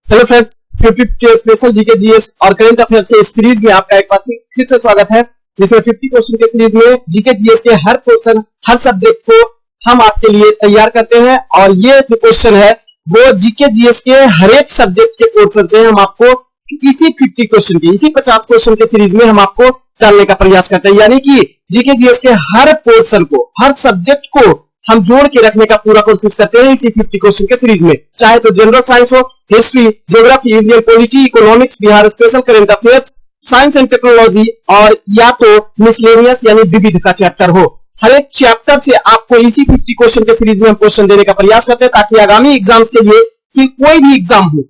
Hello friends, 50 के special GK GS और current affairs के इस सीरीज में आपका एक बार फिर से स्वागत है, जिसमें 50 क्वेश्चन के सीरीज में जीके जीएस के हर क्वेश्चन, हर सब्जेक्ट को हम आपके लिए तैयार करते हैं। और ये जो क्वेश्चन है वो जीके जीएस के हर एक सब्जेक्ट के क्वेश्चन से हम आपको इसी 50 क्वेश्चन के, इसी 50 क्वेश्चन के सीरीज में हम आपको डालने का प्रयास करते हैं। यानी कि जीके जीएस के हर पोर्शन को, हर सब्जेक्ट को हम जोड़ के रखने का पूरा कोशिश करते हैं इसी 50 क्वेश्चन के सीरीज में। चाहे तो जनरल साइंस हो, history, geography, Indian polity, economics, Bihar special, current affairs, science and technology, और या तो मिसलेनियस यानी विविध का चैप्टर हो। हर एक चैप्टर से आपको इसी 50 क्वेश्चन के सीरीज में हम क्वेश्चन देने का प्रयास करते हैं, ताकि आगामी एग्जाम्स के लिए कि कोई भी एग्जाम हो,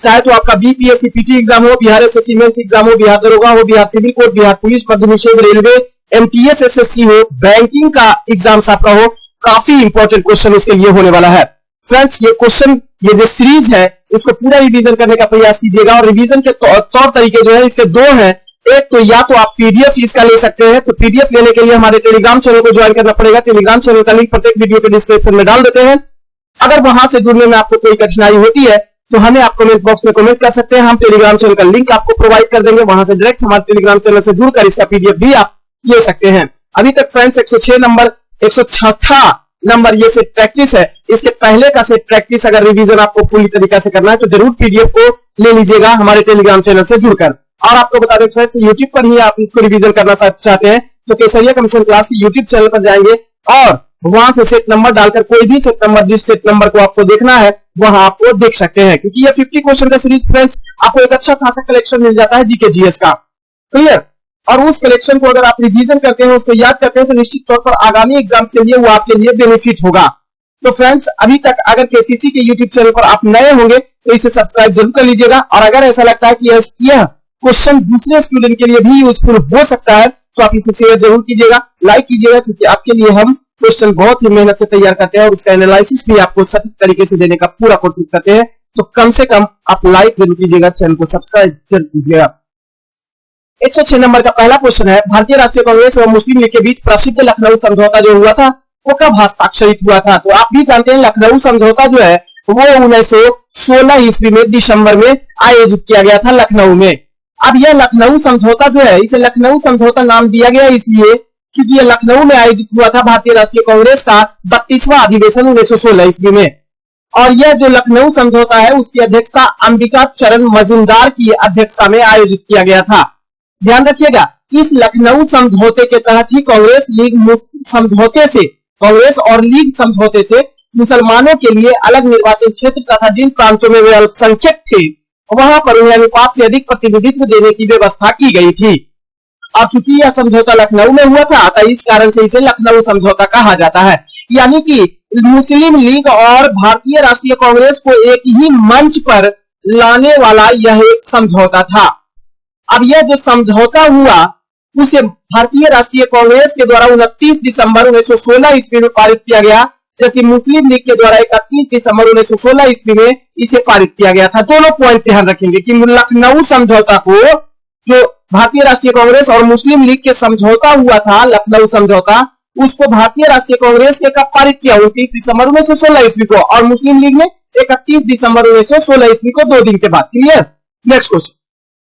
चाहे तो आपका बीपीएससी पीटी एग्जाम हो, बिहार एसएससी मेंस एग्जाम हो, बिहार दरोगा हो, Bihar civil court, Bihar police, मध्य निषेध, रेलवे, एमटीएस, एसएससी हो, बैंकिंग का एग्जाम आपका हो, काफी इंपॉर्टेंट क्वेश्चन उसके लिए होने वाला है। फ्रेंड्स, ये क्वेश्चन, ये जो सीरीज है, इसको पूरा रिवीजन करने का प्रयास कीजिएगा। और रिवीजन के तौर तरीके जो है इसके दो हैं। एक तो या तो आप पीडीएफ इसका ले सकते हैं, तो पीडीएफ लेने के लिए हमारे टेलीग्राम चैनल को ज्वाइन करना पड़ेगा। टेलीग्राम चैनल का लिंक प्रत्येक वीडियो के डिस्क्रिप्शन में डाल देते हैं। अगर वहां से जुड़ने में आपको कोई कठिनाई होती है तो हमें आप कमेंट बॉक्स में कमेंट कर सकते हैं, हम टेलीग्राम चैनल का लिंक आपको प्रोवाइड कर देंगे। वहां से डायरेक्ट हमारे टेलीग्राम चैनल से जुड़कर इसका पीडीएफ भी आप ले सकते हैं। अभी तक फ्रेंड्स 106 नंबर, 106 नंबर ये सेट प्रैक्टिस है। इसके पहले का सेट प्रैक्टिस अगर रिवीजन आपको फुली तरीका से करना है तो जरूर पीडीएफ को ले लीजिएगा हमारे टेलीग्राम चैनल से जुड़कर। और आपको बता दें फ्रेंड्स, यूट्यूब पर ही आप इसको रिवीजन करना चाहते हैं तो केसरिया कमीशन क्लास की यूट्यूब चैनल पर जाएंगे और वहां से सेट नंबर डालकर कोई भी सेट नंबर, जिस सेट नंबर को आपको देखना है वहां आपको देख सकते हैं। क्योंकि ये 50 क्वेश्चन का सीरीज फ्रेंड्स, आपको एक अच्छा खासा कलेक्शन मिल जाता है जीके जीएस का। क्लियर? और उस कलेक्शन को अगर आप रिवीजन करते हैं, उसको याद करते हैं, तो निश्चित तौर पर आगामी एग्जाम्स के लिए वो आपके लिए बेनिफिट होगा। तो फ्रेंड्स, अभी तक अगर केसीसी के यूट्यूब चैनल पर आप नए होंगे तो इसे सब्सक्राइब जरूर कर लीजिएगा। और अगर ऐसा लगता है कि यह क्वेश्चन दूसरे स्टूडेंट के लिए भी यूजफुल हो सकता है तो आप इसे शेयर जरूर कीजिएगा, लाइक कीजिएगा, क्योंकि आपके लिए हम क्वेश्चन बहुत ही मेहनत से तैयार करते हैं और उसका एनालिसिस भी आपको सटीक तरीके से देने का पूरा कोशिश करते हैं। तो कम से कम आप लाइक जरूर कीजिएगा, चैनल को सब्सक्राइब जरूर कीजिएगा। 106 नंबर का पहला क्वेश्चन है, भारतीय राष्ट्रीय कांग्रेस और मुस्लिम लीग के बीच प्रसिद्ध लखनऊ समझौता जो हुआ था वो कब हस्ताक्षरित हुआ था? तो आप भी जानते हैं लखनऊ समझौता जो है वो 1916 ईस्वी में दिसंबर में आयोजित किया गया था लखनऊ में। अब यह लखनऊ समझौता जो है, इसे लखनऊ समझौता नाम दिया गया इसलिए क्योंकि यह लखनऊ में आयोजित हुआ था भारतीय राष्ट्रीय कांग्रेस का 32वां अधिवेशन 1916 ईस्वी में। और यह जो लखनऊ समझौता है उसकी अध्यक्षता अंबिका चरण मजूमदार की अध्यक्षता में आयोजित किया गया था। ध्यान रखिएगा, इस लखनऊ समझौते के तहत ही कांग्रेस और लीग समझौते से मुसलमानों के लिए अलग निर्वाचन क्षेत्र तथा जिन प्रांतों में वे अल्पसंख्यक थे वहां पर उन्हें अनुपात से अधिक प्रतिनिधित्व देने की व्यवस्था की गई थी। अब चूंकि यह समझौता लखनऊ में हुआ था अतः इस कारण से इसे लखनऊ समझौता कहा जाता है। यानी कि मुस्लिम लीग और भारतीय राष्ट्रीय कांग्रेस को एक ही मंच पर लाने वाला यह एक समझौता था। अब यह जो समझौता हुआ उसे भारतीय राष्ट्रीय कांग्रेस के द्वारा 29 दिसंबर 1916 ईस्वी में पारित किया गया, जबकि मुस्लिम लीग के द्वारा 31 दिसंबर 1916 ईस्वी में इसे पारित किया गया था। दोनों पॉइंट ध्यान रखेंगे कि लखनऊ समझौता को, जो भारतीय राष्ट्रीय कांग्रेस और मुस्लिम लीग के समझौता हुआ था लखनऊ समझौता, उसको भारतीय राष्ट्रीय कांग्रेस ने कब पारित किया? 29 दिसंबर 1916 ईस्वी को, और मुस्लिम लीग ने 31 दिसंबर 1916 ईस्वी को, 2 दिन के बाद। क्लियर? नेक्स्ट क्वेश्चन,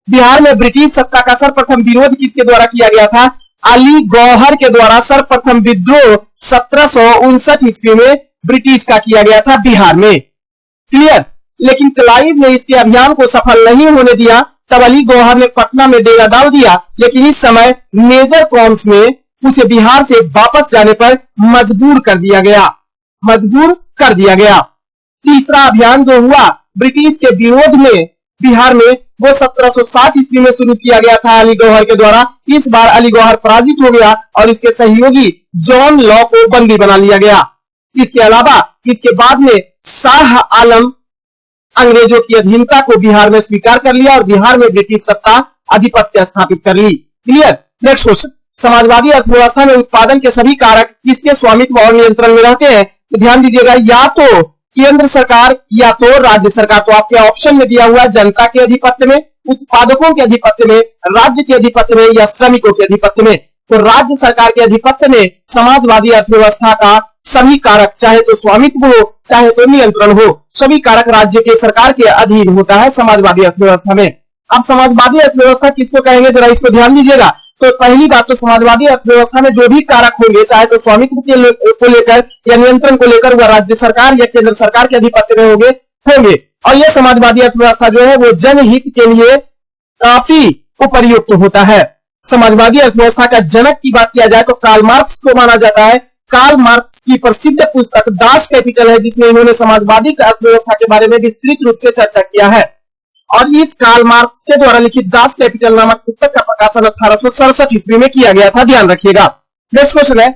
बिहार में ब्रिटिश सत्ता का सर्वप्रथम विरोध किसके द्वारा किया गया था? अली गौहर के द्वारा सर्वप्रथम विद्रोह 1759 ईस्वी में ब्रिटिश का किया गया था बिहार में। क्लियर? लेकिन क्लाइव ने इसके अभियान को सफल नहीं होने दिया, तब अली गौहर ने पटना में डेरा डाल दिया। लेकिन इस समय मेजर कॉम्स में उसे बिहार से वापस जाने पर मजबूर कर दिया गया। तीसरा अभियान जो हुआ ब्रिटिश के विरोध में बिहार में, वो 1760 ईस्वी में शुरू किया गया था अली गौहर के द्वारा। इस बार अली गौहर पराजित हो गया और इसके सहयोगी जॉन लॉ को बंदी बना लिया गया। इसके अलावा इसके बाद में शाह आलम अंग्रेजों की अधीनता को बिहार में स्वीकार कर लिया और बिहार में ब्रिटिश सत्ता आधिपत्य स्थापित कर ली। क्लियर? नेक्स्ट क्वेश्चन, समाजवादी अर्थव्यवस्था में उत्पादन के सभी कारक किसके स्वामित्व और नियंत्रण में रहते हैं? तो ध्यान दीजिएगा, या तो केंद्र सरकार या तो राज्य सरकार। तो आपके ऑप्शन में दिया हुआ जनता के अधिपत्य में, उत्पादकों के अधिपत्य में, राज्य के अधिपत्य में या श्रमिकों के अधिपत्य में। तो राज्य सरकार के अधिपत्य में समाजवादी अर्थव्यवस्था का सभी कारक, चाहे तो स्वामित्व हो चाहे तो नियंत्रण हो, सभी कारक राज्य के सरकार के अधीन होता है समाजवादी अर्थव्यवस्था में। अब समाजवादी अर्थव्यवस्था किसको कहेंगे, जरा इसको ध्यान दीजिएगा। तो पहली बात तो समाजवादी अर्थव्यवस्था में जो भी कारक होंगे, चाहे तो स्वामित्व को लेकर या नियंत्रण को लेकर, वह राज्य सरकार या केंद्र सरकार के अधिपत्य में होंगे। और यह समाजवादी अर्थव्यवस्था जो है वो जनहित के लिए काफी उपयुक्त होता है। समाजवादी अर्थव्यवस्था का जनक की बात किया जाए तो कार्ल मार्क्स को माना जाता है। कार्ल मार्क्स की प्रसिद्ध पुस्तक दास कैपिटल है, जिसमें इन्होंने समाजवादी अर्थव्यवस्था के बारे में विस्तृत रूप से चर्चा किया है। और इस कार्ल मार्क्स के द्वारा लिखित दास कैपिटल नामक पुस्तक का प्रकाशन 1867 ईस्वी में किया गया था, ध्यान रखिएगा। नेक्स्ट क्वेश्चन है,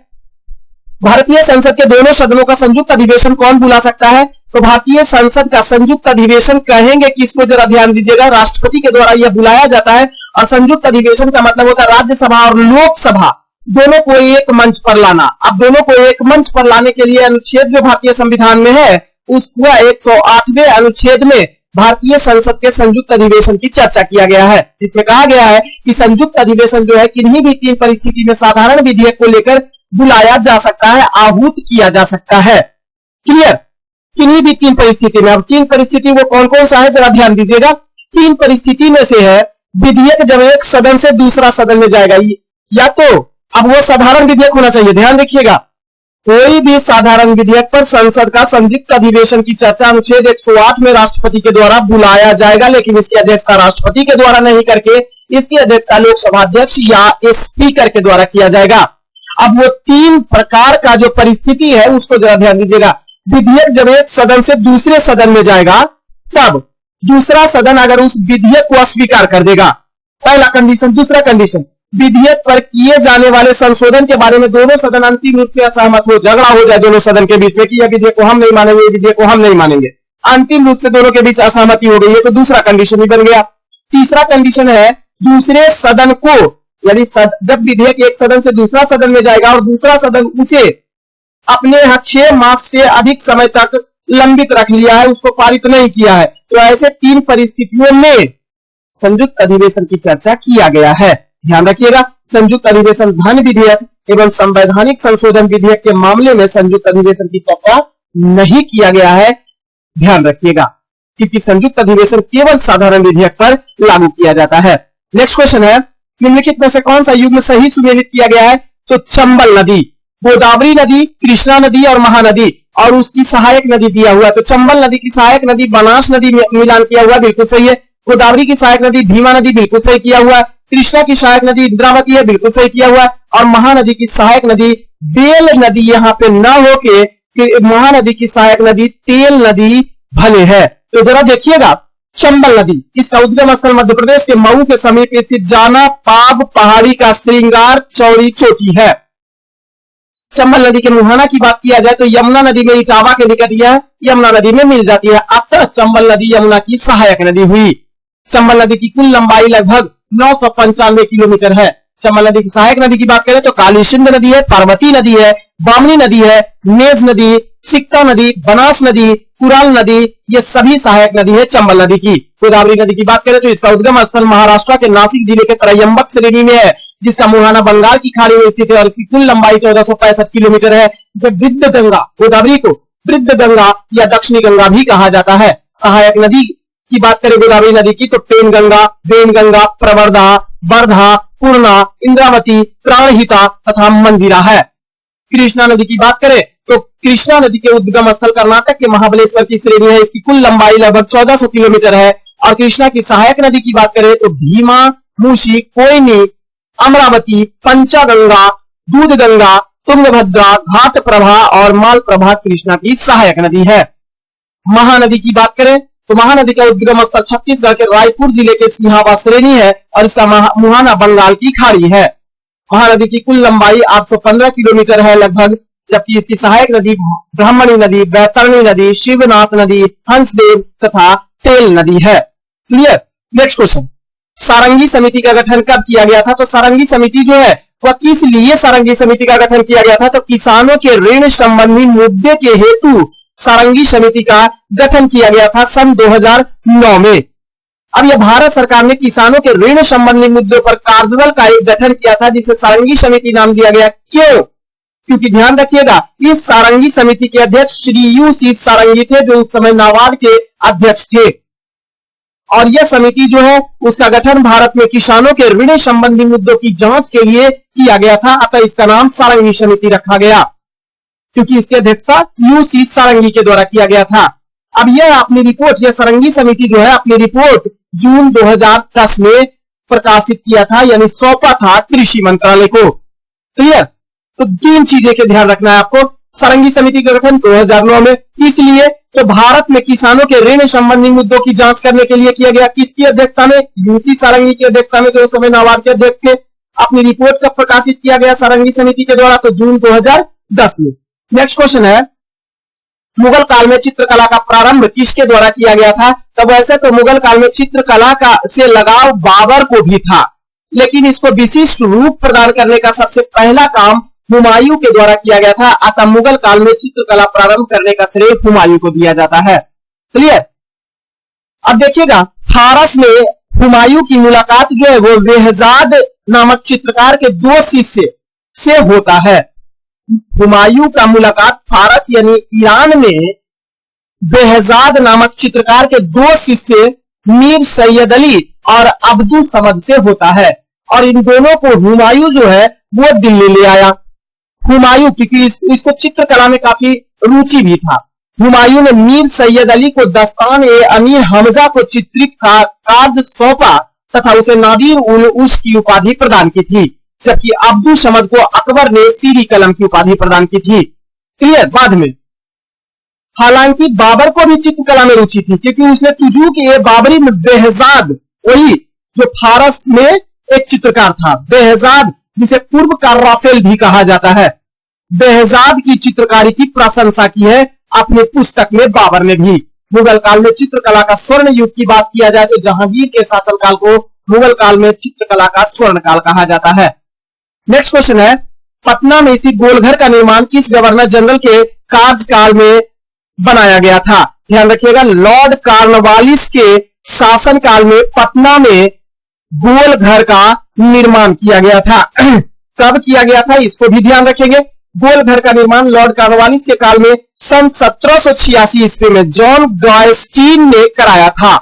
भारतीय संसद के दोनों सदनों का संयुक्त अधिवेशन कौन बुला सकता है? तो भारतीय संसद का संयुक्त अधिवेशन कहेंगे किसको, जरा ध्यान दीजिएगा। राष्ट्रपति के द्वारा यह बुलाया जाता है। और संयुक्त अधिवेशन का मतलब होता है राज्यसभा और लोकसभा दोनों को एक मंच पर लाना। अब दोनों को एक मंच पर लाने के लिए अनुच्छेद जो भारतीय संविधान में है, उसका 108वें अनुच्छेद में भारतीय संसद के संयुक्त अधिवेशन की चर्चा किया गया है, जिसमें कहा गया है कि संयुक्त अधिवेशन जो है किन्हीं भी 3 परिस्थिति में साधारण विधेयक को लेकर बुलाया जा सकता है, आहूत किया जा सकता है। क्लियर? किन्हीं भी 3 परिस्थिति में। अब 3 परिस्थिति वो कौन कौन सा है, जरा ध्यान दीजिएगा। 3 परिस्थिति में से है विधेयक जब एक सदन से दूसरा सदन में जाएगा, या तो अब वो साधारण विधेयक होना चाहिए, ध्यान रखिएगा। कोई भी साधारण विधेयक पर संसद का संयुक्त अधिवेशन की चर्चा अनुच्छेद 108 में राष्ट्रपति के द्वारा बुलाया जाएगा, लेकिन इसकी अध्यक्षता राष्ट्रपति के द्वारा नहीं करके इसकी अध्यक्षता लोकसभा अध्यक्ष या स्पीकर के द्वारा किया जाएगा। अब वो 3 प्रकार का जो परिस्थिति है उसको जरा ध्यान दीजिएगा। विधेयक जब एक सदन से दूसरे सदन में जाएगा, तब दूसरा सदन अगर उस विधेयक को अस्वीकार कर देगा, पहला कंडीशन। दूसरा कंडीशन, विधेयक पर किए जाने वाले संशोधन के बारे में दोनों सदन अंतिम रूप से असहमत हो, झगड़ा हो जाए दोनों सदन के बीच में कि यह विधेयक को हम नहीं मानेंगे, विधेयक को हम नहीं मानेंगे, अंतिम रूप से दोनों के बीच असहमति हो गई है, तो दूसरा कंडीशन ही बन गया। तीसरा कंडीशन है दूसरे सदन को, यानी जब विधेयक एक सदन से दूसरा सदन में जाएगा और दूसरा सदन उसे अपने यहां 6 मास से अधिक समय तक लंबित रख लिया है, उसको पारित नहीं किया है, तो ऐसे 3 परिस्थितियों में संयुक्त अधिवेशन की चर्चा किया गया है। ध्यान रखिएगा, संयुक्त अधिवेशन धन विधेयक एवं संवैधानिक संशोधन विधेयक के मामले में संयुक्त अधिवेशन की चर्चा नहीं किया गया है, ध्यान रखिएगा, क्योंकि संयुक्त अधिवेशन केवल साधारण विधेयक पर लागू किया जाता है। नेक्स्ट क्वेश्चन है, निम्नलिखित में से कौन सा युग्म सही सुमेलित किया गया है? तो चंबल नदी, गोदावरी नदी, कृष्णा नदी और महानदी, और उसकी सहायक नदी दिया हुआ। तो चंबल नदी की सहायक नदी बनास नदी में मिलान किया हुआ, बिल्कुल सही है। गोदावरी की सहायक नदी भीमा नदी, बिल्कुल सही किया हुआ। कृष्णा की सहायक नदी इंद्रावती है, बिल्कुल सही किया हुआ। और महानदी की सहायक नदी बेल नदी यहाँ पे न होके महानदी की सहायक नदी तेल नदी भले है। तो जरा देखिएगा, चंबल नदी, इसका उद्गम स्थल मध्य प्रदेश के मऊ के समीप स्थित जाना पाब पहाड़ी का श्रृंगार चौड़ी चोटी है। चंबल नदी के मुहाना की बात किया जाए तो यमुना नदी में इटावा के निकट यह यमुना नदी में मिल जाती है। अतः चंबल नदी यमुना की सहायक नदी हुई। चंबल नदी की कुल लंबाई लगभग 995 किलोमीटर है। चंबल नदी की सहायक नदी की बात करें तो काली सिंध नदी है, पार्वती नदी है, बामनी नदी है, मेज नदी, सिक्का नदी, बनास नदी, कुराल नदी, ये सभी सहायक नदी है चंबल नदी की। गोदावरी नदी की बात करें तो इसका उद्गम स्थल महाराष्ट्र के नासिक जिले के त्रयंबक श्रेणी में है, जिसका मुहाना बंगाल की खाड़ी में स्थित है और इसकी कुल लंबाई 1465 किलोमीटर है। इसे वृद्ध गंगा, गोदावरी को वृद्ध गंगा या दक्षिणी गंगा भी कहा जाता है। सहायक नदी की बात करें गोदावरी नदी की तो पेन गंगा, वेन गंगा, प्रवर्धा, वर्धा, पूर्णा, इंद्रावती, प्राणहिता तथा मंजीरा है। कृष्णा नदी की बात करें तो कृष्णा नदी के उद्गम स्थल कर्नाटक के महाबलेश्वर की श्रेणी है। इसकी कुल लंबाई लगभग 1400 किलोमीटर है। और कृष्णा की सहायक नदी की बात करें तो भीमा, मूशी, कोयनी, अमरावती, पंचागंगा, दूध गंगा, तुंगभद्रा, घाट प्रभा और माल प्रभा कृष्णा की सहायक नदी है। महानदी की बात करें तो महानदी का उद्गम स्थल छत्तीसगढ़ के रायपुर जिले के सिंहावा श्रेणी है और इसका मुहाना बंगाल की खाड़ी है। महानदी की कुल लंबाई 815 किलोमीटर है लगभग, जबकि इसकी सहायक नदी ब्राह्मणी नदी, बैतरणी नदी, शिवनाथ नदी, हंसदेव तथा तेल नदी है। क्लियर? नेक्स्ट क्वेश्चन, सारंगी समिति का गठन कब किया गया था? तो सारंगी समिति जो है वह किस लिए सारंगी समिति का गठन किया गया था? तो किसानों के ऋण संबंधी मुद्दे के हेतु सारंगी समिति का गठन किया गया था सन 2009 में। अब यह भारत सरकार ने किसानों के ऋण संबंधी मुद्दों पर कार्यबल का एक गठन किया था, जिसे सारंगी समिति नाम दिया गया। क्यों? क्योंकि ध्यान रखिएगा, इस सारंगी समिति के अध्यक्ष श्री यूसी सारंगी थे, जो उस समय नाबार्ड के अध्यक्ष थे। और यह समिति जो है उसका गठन भारत में किसानों के ऋण संबंधी मुद्दों की जांच के लिए किया गया था, अतः इसका नाम सारंगी समिति रखा गया, क्योंकि इसकी अध्यक्षता यूसी सारंगी के द्वारा किया गया था। अब यह अपनी रिपोर्ट, यह सारंगी समिति जो है अपनी रिपोर्ट जून 2010 में प्रकाशित किया था, यानी सौंपा था कृषि मंत्रालय को। क्लियर? तो तीन चीजें के ध्यान रखना है आपको। सारंगी समिति का गठन 2009 में, किस लिए? तो भारत में किसानों के ऋण संबंधी मुद्दों की जांच करने के लिए किया गया। किसकी अध्यक्षता में? यूसी सारंगी की अध्यक्षता में, जो उस समय नाबार्ड के अध्यक्ष थे। अपनी रिपोर्ट कब प्रकाशित किया गया सारंगी समिति के द्वारा? तो जून 2010 में। नेक्स्ट क्वेश्चन है, मुगल काल में चित्रकला का प्रारंभ किसके द्वारा किया गया था? तब वैसे तो मुगल काल में चित्रकला का से लगाव बाबर को भी था, लेकिन इसको विशिष्ट रूप प्रदान करने का सबसे पहला काम हुमायूं के द्वारा किया गया था, अतः मुगल काल में चित्रकला प्रारंभ करने का श्रेय हुमायूं को दिया जाता है। क्लियर? अब देखिएगा, फारस में हुमायूं की मुलाकात जो है वो बेहजाद नामक चित्रकार के 2 शिष्य से होता है। हुमायूं का मुलाकात फारस यानी ईरान में बेहजाद नामक चित्रकार के 2 शिष्य मीर सैयद अली और अब्दुल समद से होता है, और इन दोनों को हुमायूं जो है वो दिल्ली ले आया। हुमायूं, क्योंकि इसको चित्रकला में काफी रुचि भी था, हुमायूं ने मीर सैयद अली को दस्तान ए अमीर हमजा को चित्रित कार्य सौंपा तथा उसे नादिर उल उश की उपाधि प्रदान की थी, जबकि अब्दुल समद को अकबर ने सीरी कलम की उपाधि प्रदान की थी। क्लियर? बाद में हालांकि बाबर को भी चित्रकला में रुचि थी, क्योंकि उसने तुजूक ए बाबरी में बेहजाद, वही जो फारस में एक चित्रकार था बेहजाद, जिसे पूर्व का राफेल भी कहा जाता है, बेहजाद की चित्रकारी की प्रशंसा की है अपनी पुस्तक में बाबर ने भी। मुगल काल में चित्रकला का स्वर्ण युग की बात किया जाए तो जहांगीर के शासनकाल को मुगल काल में चित्रकला का स्वर्ण काल कहा जाता है। नेक्स्ट क्वेश्चन है, पटना में स्थित गोलघर का निर्माण किस गवर्नर जनरल के कार्यकाल में बनाया गया था? ध्यान रखिएगा, लॉर्ड कॉर्नवालिस के शासनकाल में पटना में गोलघर का निर्माण किया गया था। कब किया गया था इसको भी ध्यान रखेंगे। गोलघर का निर्माण लॉर्ड कॉर्नवालिस के काल में सन 1786 ईस्वी में जॉन गायस्टीन ने कराया था।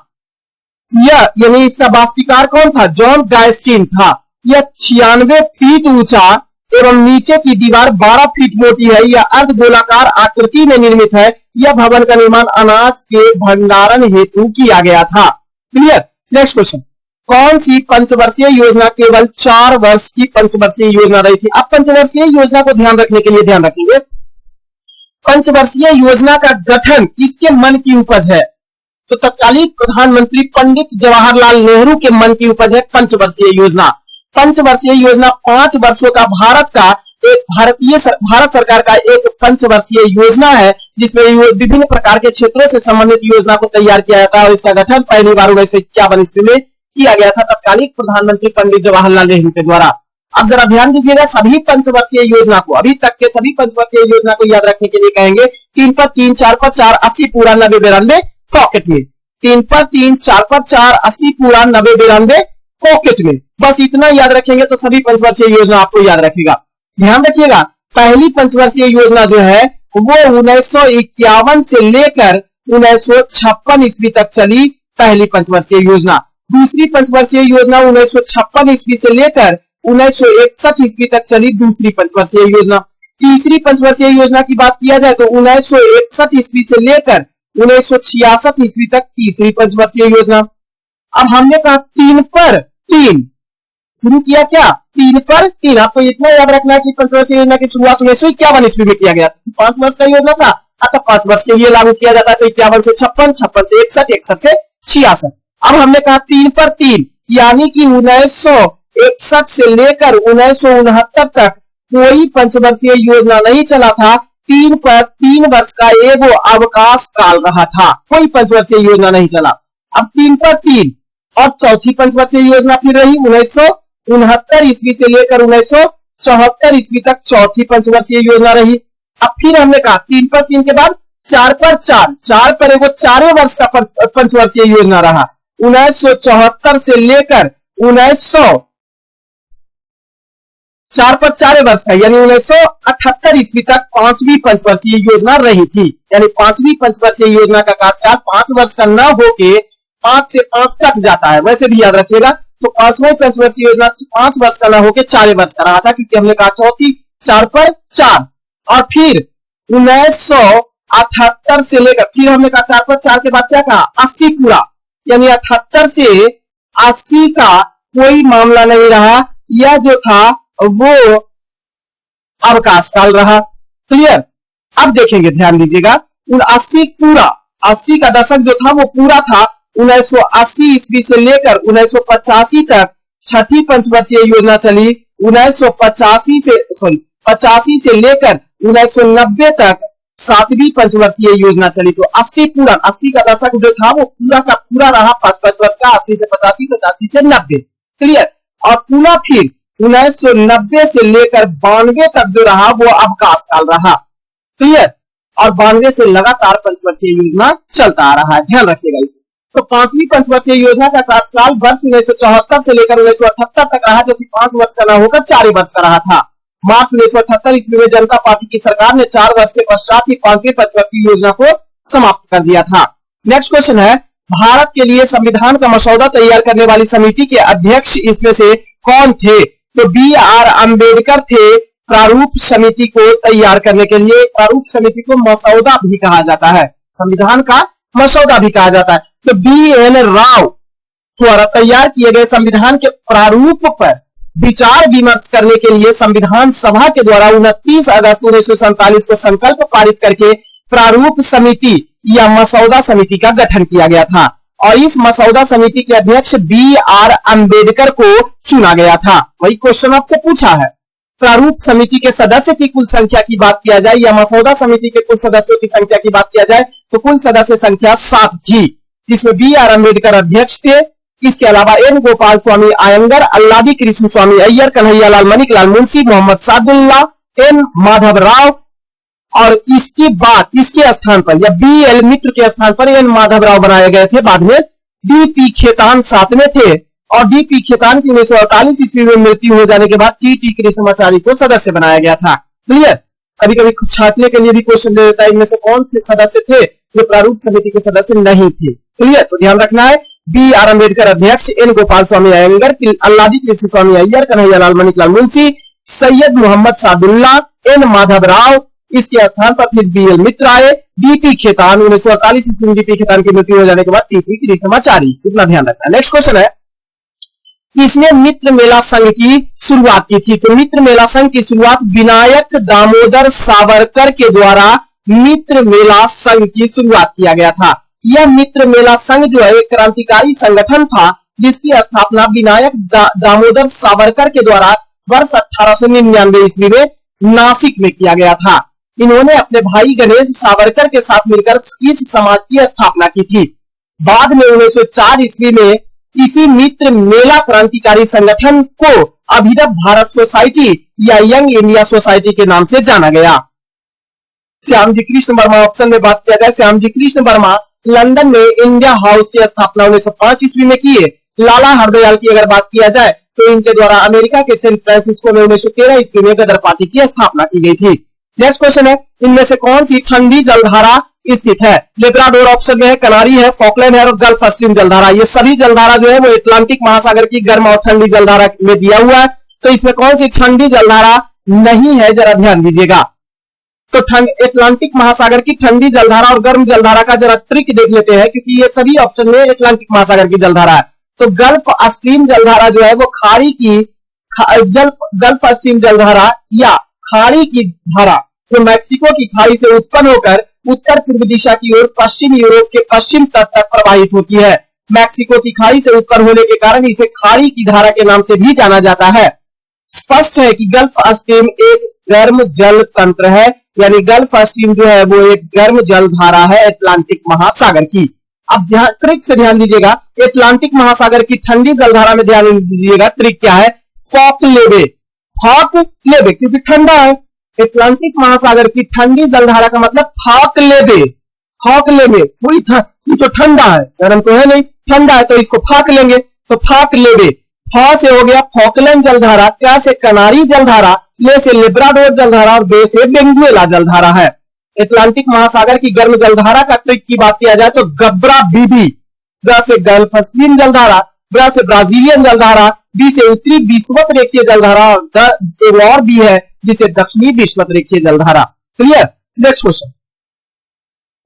यह यानी इसका वास्तुकार कौन था? जॉन गायस्टीन था। यह 96 फीट ऊंचा एवं नीचे की दीवार 12 फीट मोटी है। यह अर्ध गोलाकार आकृति में निर्मित है। यह भवन का निर्माण अनाज के भंडारण हेतु किया गया था। क्लियर? नेक्स्ट क्वेश्चन, कौन सी पंचवर्षीय योजना केवल 4 वर्ष की पंचवर्षीय योजना रही थी? अब पंचवर्षीय योजना को ध्यान रखने के लिए ध्यान रखेंगे, पंचवर्षीय योजना का गठन किसके मन की उपज है? तो तत्कालीन प्रधानमंत्री पंडित जवाहरलाल नेहरू के मन की उपज है पंचवर्षीय योजना। पंचवर्षीय योजना 5 वर्षों का भारत सरकार का एक पंचवर्षीय योजना है, जिसमें विभिन्न प्रकार के क्षेत्रों से संबंधित योजना को तैयार किया जाता है, और इसका गठन पहली बार 1951 ईस्वी में किया गया था तत्कालीन प्रधानमंत्री पंडित जवाहरलाल नेहरू के द्वारा। अब जरा ध्यान दीजिएगा, सभी पंचवर्षीय योजना को, अभी तक के सभी पंचवर्षीय योजना को याद रखने के लिए कहेंगे 3 पर 3, 4 पर 4, 80 पूरा 90 92 पॉकेट में। 3 पर 3, 4 पर 4, 80 पूरा 90 92 पॉकेट में। बस इतना याद रखेंगे तो सभी पंचवर्षीय योजना आपको याद रखेगा। ध्यान रखिएगा, पहली पंचवर्षीय योजना जो है वो 1951 से लेकर 1956 ईस्वी तक चली, पहली पंचवर्षीय योजना। दूसरी पंचवर्षीय योजना 1956 ईस्वी से लेकर 1961 ईस्वी तक चली, दूसरी पंचवर्षीय योजना। तीसरी पंचवर्षीय योजना की बात किया जाए तो 1961 ईस्वी से लेकर 1966 ईस्वी तक तीसरी पंचवर्षीय योजना। अब हमने कहा 3 पर 3 शुरू किया, क्या 3 पर 3। आपको इतना याद रखना है कि पंचवर्षीय योजना की शुरुआत 1951 ईस्वी में किया गया। 5 वर्ष का योजना था, अतः 5 वर्ष के लिए लागू किया जाता है। तो 51 से 56, 56 से 61, 61 से 66। अब हमने कहा 3 पर 3, यानी कि 1961 से लेकर 1969 तक कोई पंचवर्षीय योजना नहीं चला था। 3 पर 3 वर्ष का एगो अवकाश काल रहा था, कोई पंचवर्षीय योजना नहीं चला। अब 3 पर 3 और चौथी पंचवर्षीय योजना फिर रही 1969 ईस्वी से लेकर 1974 ईस्वी तक चौथी पंचवर्षीय योजना रही। अब फिर हमने कहा 3 पर 3 के बाद 4 पर 4, 4 पर एगो 4 वर्ष का पंचवर्षीय योजना रहा। 1974 से लेकर 1900 4 पर 4 वर्ष का यानी 1978 ईस्वी तक 5वीं पंचवर्षीय योजना रही थी। यानी 5वीं पंचवर्षीय योजना का कार्यकाल 5 वर्ष का न होके 5 से 5 कट जाता है, वैसे भी याद रखिएगा। तो 5वीं पंचवर्षीय योजना 5 वर्ष का न होके 4 वर्ष का रहा था, क्योंकि हमने कहा चौथी 4 पर 4। और फिर 1978 से लेकर फिर हमने कहा 4 पर 4 के बाद क्या कहा 80 पूरा, यानी 78 से 80 का कोई मामला नहीं रहा। यह जो था वो अवकाश काल रहा। क्लियर। अब देखेंगे, ध्यान दीजिएगा, 80 पूरा, 80 का दशक जो था वो पूरा था। 1980 ईस्वी से लेकर 1985 तक छठी पंचवर्षीय योजना चली। 85 से लेकर 1990 तक 7वीं पंचवर्षीय योजना चली। तो 80 पूरा, 80 का दशक जो था वो पूरा का पूरा रहा 5 वर्ष का, 80 से 85, 85 से 90। क्लियर। और पुनः फिर 1990 से लेकर 92 तक जो रहा वो अवकाश काल रहा। क्लियर। और 92 से लगातार पंचवर्षीय योजना चलता आ रहा है, ध्यान रखिएगा। तो 5वीं पंचवर्षीय योजना का कार्यकाल वर्ष 1974 से लेकर 1978 तक रहा, जो कि 5 वर्ष का न होकर 4 वर्ष का रहा था। मार्च 1978 ईस्वी में जनता पार्टी की सरकार ने 4 वर्ष के पश्चात ही 5वीं पंचवर्षीय योजना को समाप्त कर दिया था। नेक्स्ट क्वेश्चन है, भारत के लिए संविधान का मसौदा तैयार करने वाली समिति के अध्यक्ष इसमें से कौन थे? तो B.R. अम्बेडकर थे प्रारूप समिति को तैयार करने के लिए। प्रारूप समिति को मसौदा भी कहा जाता है, संविधान का मसौदा भी कहा जाता है। तो B.N. राव द्वारा तैयार किए गए संविधान के प्रारूप पर विचार विमर्श करने के लिए संविधान सभा के द्वारा 29 अगस्त 1947 को संकल्प पारित करके प्रारूप समिति या मसौदा समिति का गठन किया गया था। और इस मसौदा समिति के अध्यक्ष B.R. अम्बेडकर को चुना गया था। वही क्वेश्चन आपसे पूछा है। प्रारूप समिति के सदस्य की कुल संख्या की बात किया जाए या मसौदा समिति के कुल सदस्यों की संख्या की बात किया जाए तो कुल सदस्य संख्या 7 थी, जिसमें B.R. अम्बेडकर अध्यक्ष थे। इसके अलावा एन गोपाल स्वामी अयंगर, अल्लादी कृष्ण स्वामी अय्यर, कन्हैयालाल मणिकलाल मुंशी, मोहम्मद सादुल्ला, एन माधव राव, और इसके बाद इसके स्थान पर या B.L. मित्र के स्थान पर एन माधव राव बनाए गए थे। बाद में D.P. खेतान साथ में थे और D.P. खेतान की 1948 ईस्वी में मृत्यु हो जाने के बाद T.T. कृष्णमाचारी को सदस्य बनाया गया था। क्लियर। कभी कभी छाटने के लिए भी क्वेश्चन दे देता है, इनमें से कौन से सदस्य थे जो प्रारूप समिति के सदस्य नहीं थे। क्लियर। तो ध्यान रखना है, B.R. अम्बेडकर अध्यक्ष, एन गोपाल स्वामी अयंगर, अल्लादी कृष्ण स्वामी अय्यर, कन्हैयालाल मणिकलाल मुंशी, सैयद मोहम्मद सादुल्ला, एन माधव राव। इसके स्थान पर फिर B.L. मित्र आए। D.P. खेतान 1948 ईस्वी में D.P. खेतान की मृत्यु हो जाने के बाद T.P. कृष्णमाचारी। इतना ध्यान रखना है। नेक्स्ट क्वेश्चन है, किसने मित्र मेला संघ की शुरुआत की थी? तो मित्र मेला संघ की शुरुआत विनायक दामोदर सावरकर के द्वारा मित्र मेला संघ की शुरुआत किया गया था। यह मित्र मेला संघ जो है एक क्रांतिकारी संगठन था, जिसकी स्थापना विनायक दामोदर सावरकर के द्वारा वर्ष 1899 ईस्वी में नासिक में किया गया था। इन्होंने अपने भाई गणेश सावरकर के साथ मिलकर इस समाज की स्थापना की थी। बाद में 1904 ईस्वी में इसी मित्र मेला क्रांतिकारी संगठन को अभिनव भारत सोसाइटी या यंग इंडिया सोसाइटी के नाम से जाना गया। श्यामजी कृष्ण वर्मा ऑप्शन में बात किया जाए, श्यामजी कृष्ण वर्मा लंदन में इंडिया हाउस की स्थापना 1905 ईस्वी में किए। लाला हरदयाल की अगर बात किया जाए तो इनके द्वारा अमेरिका के सैन फ्रांसिस्को में 1913 ईस्वी में गदर पार्टी की स्थापना की गई थी। नेक्स्ट क्वेश्चन है, इनमें से कौन सी ठंडी जलधारा स्थित है? लेब्राडोर ऑप्शन में है, कनारी है, फॉकलैंड है और गल्फ स्ट्रीम जलधारा। ये सभी जलधारा जो है वो अटलांटिक महासागर की गर्म और ठंडी जलधारा में दिया हुआ है। तो इसमें कौन सी ठंडी जलधारा नहीं है, जरा ध्यान दीजिएगा। तो अटलांटिक महासागर की ठंडी जलधारा और गर्म जलधारा का जरा ट्रिक देख लेते हैं, क्योंकि ये सभी ऑप्शन में अटलांटिक महासागर की जलधारा है। तो गल्फ स्ट्रीम जलधारा जो है वो खाड़ी की गल्फ स्ट्रीम जलधारा या खाड़ी की धारा जो मैक्सिको की खाड़ी से उत्पन्न होकर उत्तर पूर्व दिशा की ओर पश्चिम यूरोप के पश्चिम तट तक प्रवाहित होती है। मैक्सिको की खाड़ी से उत्पन्न होने के कारण इसे खाड़ी की धारा के नाम से भी जाना जाता है। स्पष्ट है कि गल्फ स्ट्रीम एक गर्म जल तंत्र है, यानी गल्फ स्ट्रीम जो है वो एक गर्म जल धारा है अटलांटिक महासागर की। अब ट्रिक से ध्यान दीजिएगा, अटलांटिक महासागर की ठंडी जलधारा में ध्यान दीजिएगा। ट्रिक क्या है? फॉक लेवे, क्योंकि ठंडा है। अटलांटिक महासागर की ठंडी जलधारा का मतलब फॉक लेवे, पूरी तो ठंडा है, गर्म तो है नहीं, ठंडा है तो इसको फाक लेंगे, तो फाक लेवे, फ से हो गया फॉकलैंड जलधारा, क से कनारी जलधारा, ले से लिब्राडोर जलधारा और बे से वेनेजुएला जलधारा है। अटलांटिक महासागर की गर्म जलधारा का ट्रिक की बात किया जाए तो गब्रा बीबी, ग से गल्फ स्ट्रीम जलधारा, ब्र से ब्राजीलियन जलधारा, बी से उत्तरी विषुवत रेखीय जलधारा और बी है जिसे दक्षिणी विषुवत रेखीय जलधारा। क्लियर। नेक्स्ट क्वेश्चन,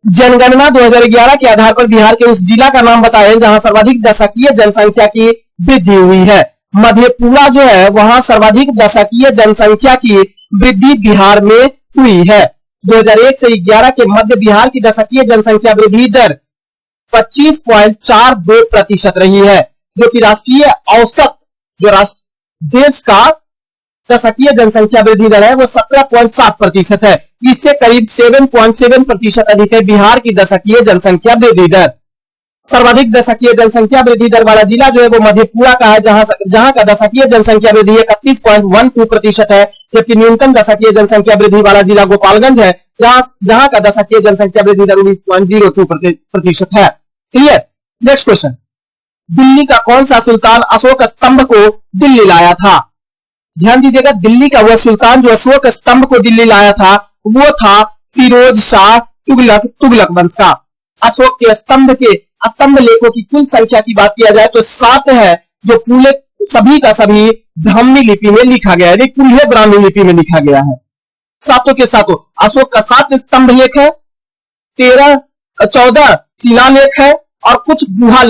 जनगणना 2011 के आधार पर बिहार के उस जिला का नाम बताएं जहां सर्वाधिक दशकीय जनसंख्या की वृद्धि हुई है। मधेपुरा जो है वहां सर्वाधिक दशकीय जनसंख्या की वृद्धि बिहार में हुई है। 2001 से 11 के मध्य बिहार की दशकीय जनसंख्या वृद्धि दर 25.42% रही है, जो कि राष्ट्रीय औसत जो देश का दशकीय जनसंख्या वृद्धि दर है वो 17.7% है। इससे करीब 7.7% अधिक है बिहार की दशकीय जनसंख्या वृद्धि दर। सर्वाधिक दशकीय जनसंख्या वृद्धि दर वाला जिला जो है वो मधेपुरा का है, जहां का दशकीय जनसंख्या वृद्धि 31.12% है, जबकि न्यूनतम दशकीय जनसंख्या वृद्धि वाला जिला गोपालगंज है, जहां का दशकीय जनसंख्या वृद्धि दर 19.02% है। क्लियर। नेक्स्ट क्वेश्चन, दिल्ली का कौन सा सुल्तान अशोक स्तंभ को दिल्ली लाया था? ध्यान दीजिएगा, दिल्ली का वह सुल्तान जो अशोक स्तंभ को दिल्ली लाया था वो था फिरोज शाह तुगलक वंश का। अशोक के स्तंभ लेखों की कुल संख्या की बात किया जाए तो 7 है, जो पूरे सभी का सभी ब्राह्मी लिपि में लिखा गया है, कुल्हे ब्राह्मी लिपि में लिखा गया है। सातों के सातों अशोक का 7 स्तंभ लेख है, 14 शिलालेख है और कुछ गुफा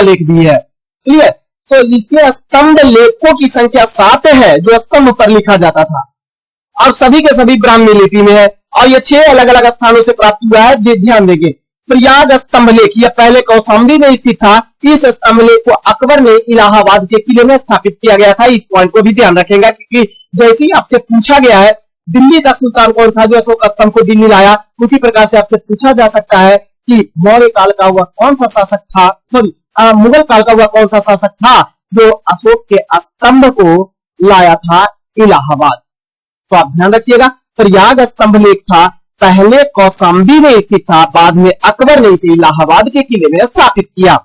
लेख भी है। क्लियर। तो इसमें स्तंभ लेखों की संख्या 7 है जो स्तंभ पर लिखा जाता था और सभी के सभी ब्राह्मी लिपि में है, और ये 6 अलग अलग स्थानों से प्राप्त हुआ है। ध्यान देंगे, प्रयाग स्तंभ लेख यह पहले कौशाम्बी में स्थित था। इस स्तंभ लेख को अकबर ने इलाहाबाद के किले में स्थापित किया गया था। इस पॉइंट को भी ध्यान रखेगा, क्योंकि जैसे ही आपसे पूछा गया है दिल्ली का सुल्तान कौन था जो अशोक स्तंभ को दिल्ली लाया, उसी प्रकार से आपसे पूछा जा सकता है कि मौर्य काल का हुआ कौन सा शासक था, मुगल काल का हुआ कौन सा शासक था जो अशोक के स्तंभ को लाया था इलाहाबाद। तो आप ध्यान रखिएगा, प्रयाग स्तंभ लेख था, पहले कौशाम्बी में स्थित था, बाद में अकबर ने इसे इलाहाबाद के किले में स्थापित किया।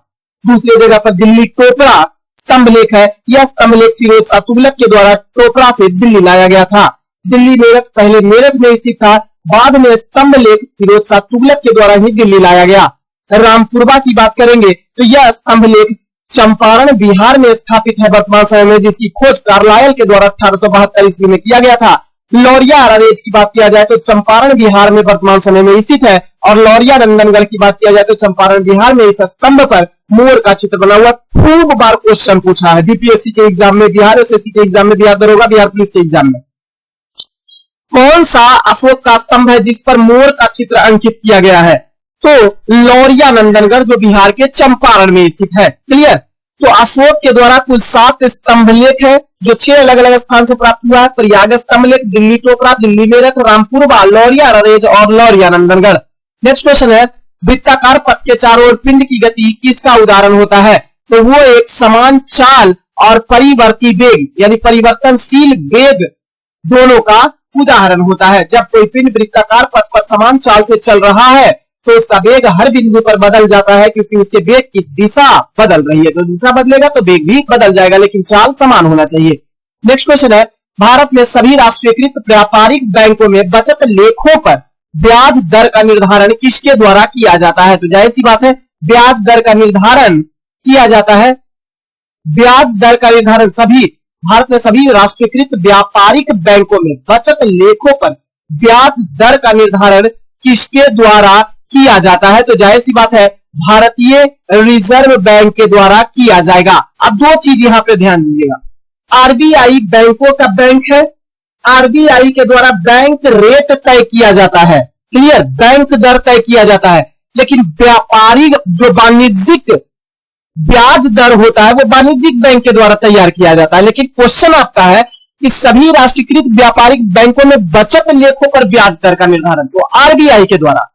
दूसरी जगह पर दिल्ली टोपरा स्तंभ लेख है। यह स्तंभ लेख फिरोज शाह तुगलक के द्वारा टोपरा से दिल्ली लाया गया था। दिल्ली मेरठ पहले मेरठ में स्थित था, बाद में स्तंभ लेख फिरोज शाह तुगलक के द्वारा ही दिल्ली लाया गया। रामपुरवा की बात करेंगे तो यह स्तंभ लेख चंपारण बिहार में स्थापित है वर्तमान समय में, जिसकी खोज कार्लायल के द्वारा 1872 ईस्वी में किया गया था। लौरिया अरारेज की बात किया जाए तो चंपारण बिहार में वर्तमान समय में स्थित है, और लौरिया नंदनगढ़ की बात किया जाए तो चंपारण बिहार में इस स्तंभ पर मोर का चित्र बना हुआ। खूब बार क्वेश्चन पूछा है बीपीएससी के एग्जाम में, बिहार एसएससी के एग्जाम में, बिहार दरोगा, बिहार पुलिस के एग्जाम में। कौन सा अशोक का स्तंभ है जिस पर मोर का चित्र अंकित किया गया है? तो लौरिया नंदनगढ़ जो बिहार के चंपारण में स्थित है। क्लियर। तो अशोक के द्वारा कुल 7 स्तंभ लेख है जो 6 अलग अलग स्थान से प्राप्त हुआ है। प्रयाग स्तंभ लेख, दिल्ली टोपरा, दिल्ली मेरठ, रामपुरवा, लौरिया अरारेज और लौरिया नंदनगढ़। नेक्स्ट क्वेश्चन है, वृत्ताकार पथ के चारों ओर पिंड की गति किसका उदाहरण होता है? तो वो एक समान चाल और परिवर्ती वेग यानी परिवर्तनशील वेग दोनों का उदाहरण होता है। जब कोई पिंड वृत्ताकार पथ पर समान चाल से चल रहा है तो उसका वेग हर बिंदु पर बदल जाता है, क्योंकि उसके वेग की दिशा बदल रही है। तो दिशा बदलेगा तो वेग भी बदल जाएगा, लेकिन चाल समान होना चाहिए। नेक्स्ट क्वेश्चन है, भारत में सभी राष्ट्रीयकृत व्यापारिक बैंकों में बचत लेखों पर ब्याज दर का निर्धारण किसके द्वारा किया जाता है? तो जाहिर सी बात है ब्याज दर का निर्धारण किया जाता है। ब्याज दर का निर्धारण भारत में सभी राष्ट्रीयकृत व्यापारिक बैंकों में बचत लेखों पर ब्याज दर का निर्धारण किसके द्वारा किया जाता है? तो जाहिर सी बात है भारतीय रिजर्व बैंक के द्वारा किया जाएगा। अब 2 चीज यहां पे ध्यान दीजिएगा, आरबीआई बैंकों का बैंक है, आरबीआई के द्वारा बैंक रेट तय किया जाता है। क्लियर। बैंक दर तय किया जाता है, लेकिन व्यापारिक जो वाणिज्यिक ब्याज दर होता है वो वाणिज्यिक बैंक के द्वारा तैयार किया जाता है। लेकिन क्वेश्चन आपका है कि सभी राष्ट्रीयकृत व्यापारिक बैंकों में बचत लेखों पर ब्याज दर का निर्धारण तो आरबीआई के द्वारा।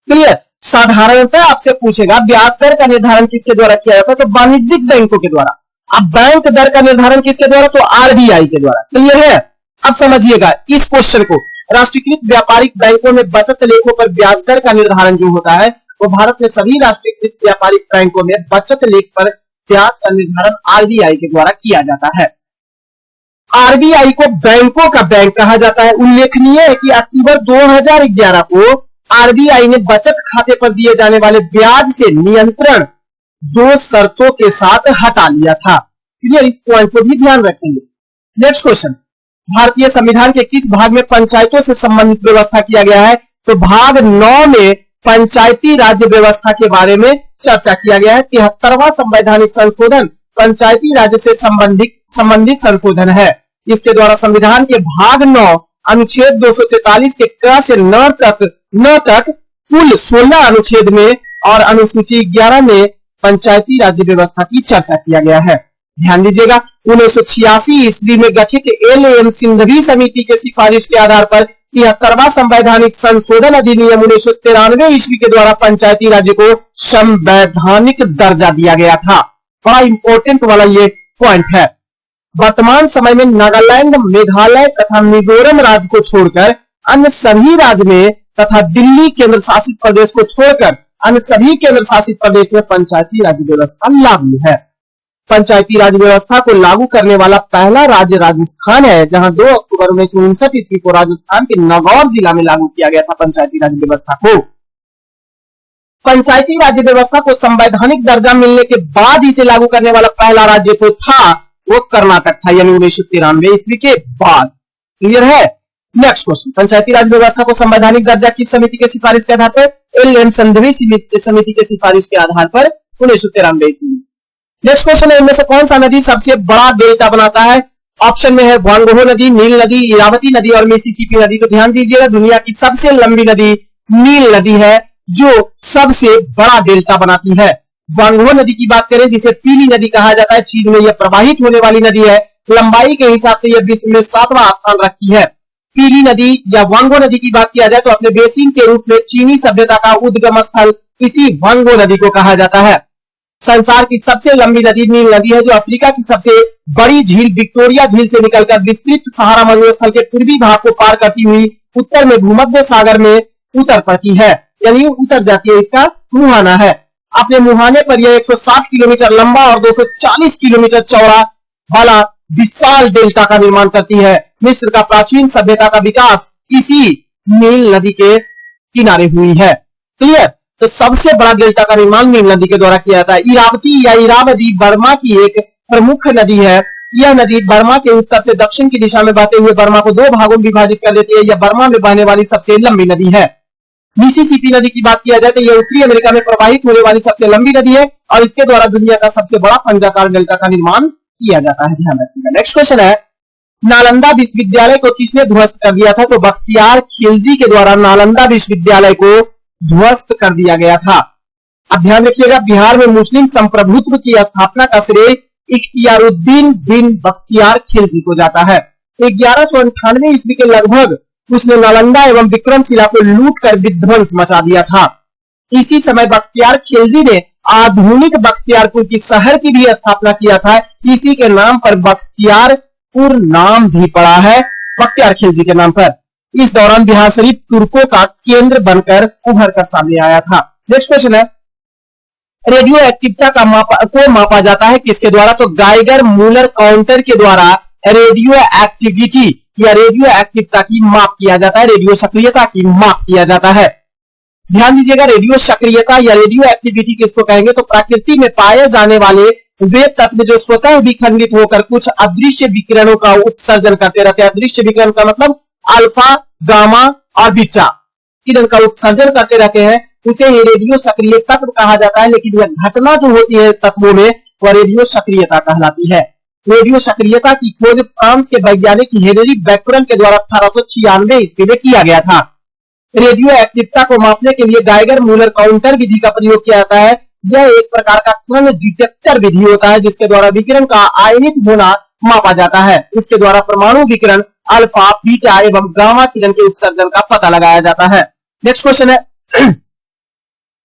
क्लियर। साधारणतः आपसे पूछेगा ब्याज दर का निर्धारण किसके द्वारा किया जाता है? तो वाणिज्यिक बैंकों के द्वारा। अब बैंक दर का निर्धारण किसके द्वारा? तो आरबीआई के द्वारा। क्लियर है। अब समझिएगा इस क्वेश्चन को, राष्ट्रीयकृत व्यापारिक बैंकों में बचत लेखों पर ब्याज दर का निर्धारण जो होता है वो भारत में सभी राष्ट्रीयकृत व्यापारिक बैंकों में बचत लेख पर ब्याज का निर्धारण आरबीआई के द्वारा किया जाता है। आरबीआई को बैंकों का बैंक कहा जाता है। उल्लेखनीय है कि अक्टूबर 2011 को आरबीआई ने बचत खाते पर दिए जाने वाले ब्याज से नियंत्रण 2 शर्तों के साथ हटा लिया था। क्लियर, इस पॉइंट को भी ध्यान रखेंगे। नेक्स्ट क्वेश्चन, भारतीय संविधान के किस भाग में पंचायतों से संबंधित व्यवस्था किया गया है? तो भाग 9 में पंचायती राज्य व्यवस्था के बारे में चर्चा किया गया है। 73वां संवैधानिक संशोधन पंचायती राज्य से संबंधित संशोधन है। इसके द्वारा संविधान के भाग 9 अनुच्छेद 243 के क से न तक कुल 16 अनुच्छेद में और अनुसूची 11 में पंचायती राज्य व्यवस्था की चर्चा किया गया है। ध्यान दीजिएगा, 1986 ईस्वी में गठित एल.एम. सिंघवी समिति के सिफारिश के आधार पर 73वां संवैधानिक संशोधन अधिनियम 1993 ईस्वी के द्वारा पंचायती राज्य को संवैधानिक दर्जा दिया गया था। बड़ा इंपॉर्टेंट वाला ये पॉइंट है। वर्तमान समय में नागालैंड, मेघालय तथा मिजोरम राज्य को छोड़कर अन्य सभी राज्य में तथा दिल्ली केंद्र शासित प्रदेश को छोड़कर अन्य सभी केंद्र शासित प्रदेश में पंचायती राज्य व्यवस्था लागू है। पंचायती राज व्यवस्था को लागू करने वाला पहला राज्य राजस्थान है, जहां 2 अक्टूबर 1959 ईस्वी को राजस्थान के नागौर जिला में लागू किया गया था पंचायती राज व्यवस्था को। पंचायती राज्य व्यवस्था को संवैधानिक दर्जा मिलने के बाद इसे लागू करने वाला पहला राज्य तो था वो कर्नाटक था, यानी 1993 ईस्वी के बाद। क्लियर है? नेक्स्ट क्वेश्चन, पंचायती राज व्यवस्था को संवैधानिक दर्जा किस समिति के सिफारिश के आधार पर? एल.एम. सिंघवी समिति के सिफारिश के आधार पर 1993 ईस्वी में। नेक्स्ट क्वेश्चन है, इनमें से कौन सा नदी सबसे बड़ा डेल्टा बनाता है? ऑप्शन में है वांगहो नदी, नील नदी, इरावती नदी और मिसिसिपी नदी। तो ध्यान दीजिएगा, दुनिया की सबसे लंबी नदी नील नदी है जो सबसे बड़ा डेल्टा बनाती है। वांगहो नदी की बात करें, जिसे पीली नदी कहा जाता है, चीन में यह प्रवाहित होने वाली नदी है। लंबाई के हिसाब से यह विश्व में 7वां स्थान रखती है। पीली नदी या वांगहो नदी की बात किया जाए तो अपने बेसिन के रूप में चीनी सभ्यता का उद्गम स्थल इसी वांगहो नदी को कहा जाता है। संसार की सबसे लंबी नदी नील नदी है, जो अफ्रीका की सबसे बड़ी झील विक्टोरिया झील से निकलकर विस्तृत सहारा मरुस्थल के पूर्वी भाग को पार करती हुई उत्तर में भूमध्य सागर में उतर पड़ती है, यानी उतर जाती है। इसका मुहाना है। अपने मुहाने पर यह 160 किलोमीटर लंबा और 240 किलोमीटर चौड़ा वाला विशाल डेल्टा का निर्माण करती है। मिस्र का प्राचीन सभ्यता का विकास इसी नील नदी के किनारे हुई है। क्लियर? तो सबसे बड़ा डेल्टा का निर्माण नील नदी के द्वारा किया जाता है। इरावती या इरावदी बर्मा की एक प्रमुख नदी है। यह नदी बर्मा के उत्तर से दक्षिण की दिशा में बहते हुए बर्मा को 2 भागों में विभाजित कर देती है। यह बर्मा में बहने वाली सबसे लंबी नदी है। मिसिसिपी नदी की बात किया जाए तो यह उत्तरी अमेरिका में प्रवाहित होने वाली सबसे लंबी नदी है और इसके द्वारा दुनिया का सबसे बड़ा पंजाकार डेल्टा का निर्माण किया जाता है। ध्यान रखिएगा। नेक्स्ट क्वेश्चन है, नालंदा विश्वविद्यालय को किसने ध्वस्त कर दिया था? तो बख्तियार खिलजी के द्वारा नालंदा विश्वविद्यालय को ध्वस्त कर दिया गया था। अब ध्यान रखिएगा, बिहार में मुस्लिम संप्रभुत्व की स्थापना का श्रेय इख्तियारुद्दीन बिन बख्तियार खिलजी को जाता है। 1198 ईस्वी के लगभग उसने नालंदा एवं विक्रमशिला को लूट कर विध्वंस मचा दिया था। इसी समय बख्तियार खिलजी ने आधुनिक बख्तियारपुर की शहर की भी स्थापना किया था। इसी के नाम पर बख्तियारपुर नाम भी पड़ा है, बख्तियार खिलजी के नाम पर। इस दौरान बिहार शरीफ तुर्कों का केंद्र बनकर उभर कर सामने आया था। नेक्स्ट क्वेश्चन है, रेडियो एक्टिविटी को मापा जाता है किसके द्वारा? तो गाइगर मूलर काउंटर के द्वारा रेडियो एक्टिविटी या रेडियो एक्टिविटी की माप किया जाता है, रेडियो सक्रियता की माप किया जाता है। ध्यान दीजिएगा, रेडियो सक्रियता या रेडियो एक्टिविटी किसको कहेंगे? तो प्रकृति में पाए जाने वाले वे तत्व जो स्वतः विखंडित होकर कुछ अदृश्य विकिरणों का उत्सर्जन करते रहते हैं। अदृश्य विकिरण का मतलब अल्फा, गामा और बीटा किरण का उत्सर्जन करते रहते हैं, उसे ही रेडियो सक्रिय तत्व कहा जाता है। लेकिन यह घटना जो होती है तत्वों में वह रेडियो सक्रियता कहलाती है। रेडियो सक्रियता की खोज फ्रांस के वैज्ञानिक हेनरी बैक्यूरेल के द्वारा 1896 ईस्वी में किया गया था। रेडियो एक्टिविटी को मापने के लिए गाइगर मूलर काउंटर विधि का प्रयोग किया जाता है। यह एक प्रकार का कण डिटेक्टर विधि होता है जिसके द्वारा विकिरण का आयनित होना मापा जाता है। इसके द्वारा परमाणु विकिरण, अल्फा, बीटा एवं गामा किरण के उत्सर्जन का पता लगाया जाता है। नेक्स्ट क्वेश्चन है,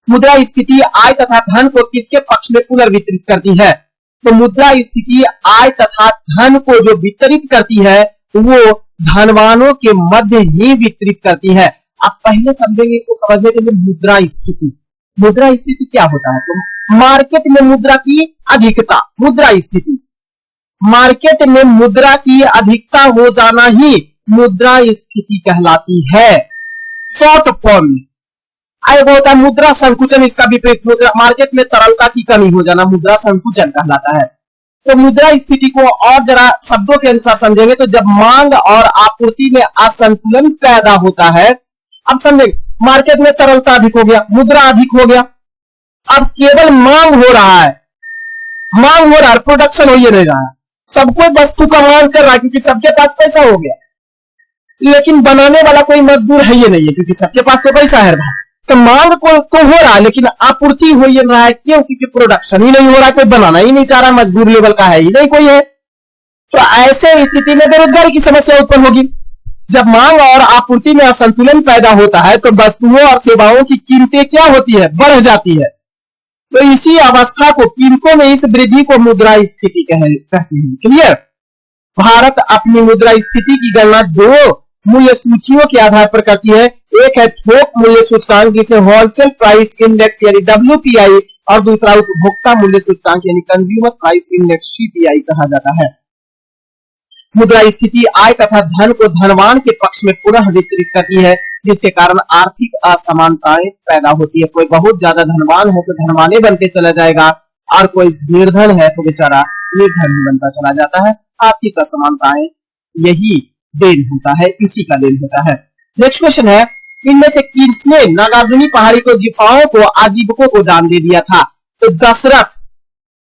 मुद्रास्फीति आय तथा धन को किसके पक्ष में पुनर्वितरित करती है? तो मुद्रास्फीति आय तथा धन को जो वितरित करती है वो धनवानों के मध्य ही वितरित करती है। आप पहले समझेंगे इसको समझने के लिए मुद्रास्फीति। मुद्रास्फीति क्या होता है? तो मार्केट में मुद्रा की अधिकता, मुद्रास्फीति, मार्केट में मुद्रा की अधिकता हो जाना ही मुद्रास्फीति कहलाती है। शॉर्ट फॉर्म में एक होता है मुद्रा संकुचन, इसका विपरीत मुद्रा मार्केट में तरलता की कमी हो जाना मुद्रा संकुचन कहलाता है। तो मुद्रास्फीति को और जरा शब्दों के अनुसार समझेंगे तो जब मांग और आपूर्ति में असंतुलन पैदा होता है, अब समझेंगे मार्केट में तरलता अधिक हो गया, मुद्रा अधिक हो गया, अब केवल मांग हो रहा है, मांग हो रहा है, प्रोडक्शन हो ही नहीं रहा है, सबको वस्तु का मांग कर रहा है क्योंकि सबके पास पैसा हो गया, लेकिन बनाने वाला कोई मजदूर है ही नहीं है क्योंकि सबके पास तो पैसा है भाई। तो मांग को तो हो रहा है लेकिन आपूर्ति हो ही रहा है, क्यों? क्योंकि प्रोडक्शन ही नहीं हो रहा है, कोई बनाना ही नहीं चाह रहा, मजबूर लेवल का है ही नहीं कोई है। तो ऐसे स्थिति में बेरोजगारी की समस्या उत्पन्न होगी। जब मांग और आपूर्ति में असंतुलन पैदा होता है तो वस्तुओं और सेवाओं की कीमतें क्या होती है? बढ़ जाती है। तो इसी अवस्था को, कीमतों में इस वृद्धि को मुद्रास्फीति कहते हैं। क्लियर? भारत अपनी मुद्रास्फीति की गणना दो मूल्य सूचियों के आधार पर करती है। एक है थोक मूल्य सूचकांक जिसे होलसेल प्राइस इंडेक्स यानी WPI, और दूसरा उपभोक्ता मूल्य सूचकांक यानी कंज्यूमर प्राइस इंडेक्स CPI कहा जाता है। मुद्रास्फीति आय तथा धन को धनवान के पक्ष में पुनः वितरित करती है, जिसके कारण आर्थिक असमानताएं पैदा होती है। कोई बहुत ज्यादा धनवान हो तो धनवाने बनते चला जाएगा, और कोई निर्धन है तो बेचारा निर्धन ही बनता चला जाता है। आर्थिक असमानताएं यही देन होता है, इसी का देन होता है। नेक्स्ट क्वेश्चन है, इनमें से किसने नागार्जुनी पहाड़ी को गुफाओं को आजीविकों को दान दे दिया था? तो दशरथ,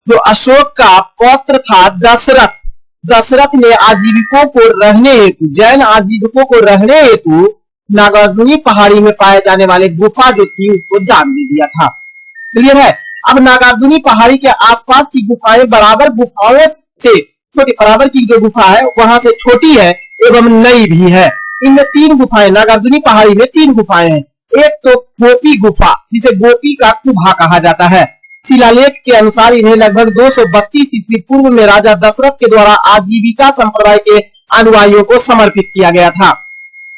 जो अशोक का पौत्र था दशरथ, दशरथ ने आजीविकों को रहने हेतु, जैन आजीविकों को रहने हेतु नागार्जुनी पहाड़ी में पाए जाने वाले गुफा जो थी उसको दान दे दिया था। क्लियर है? अब नागार्जुनी पहाड़ी के आसपास की गुफाएं बराबर गुफाओं से छोटी, बराबर की जो गुफा है वहां से छोटी है एवं नई भी है। इनमें 3 गुफाएं, नागार्जुनी पहाड़ी में 3 गुफाएं हैं। एक तो गोपी गुफा जिसे गोपी का कुभा कहा जाता है। शिलालेख के अनुसार इन्हें लगभग 232 ईस्वी पूर्व में राजा दशरथ के द्वारा आजीविका संप्रदाय के अनुयायियों को समर्पित किया गया था।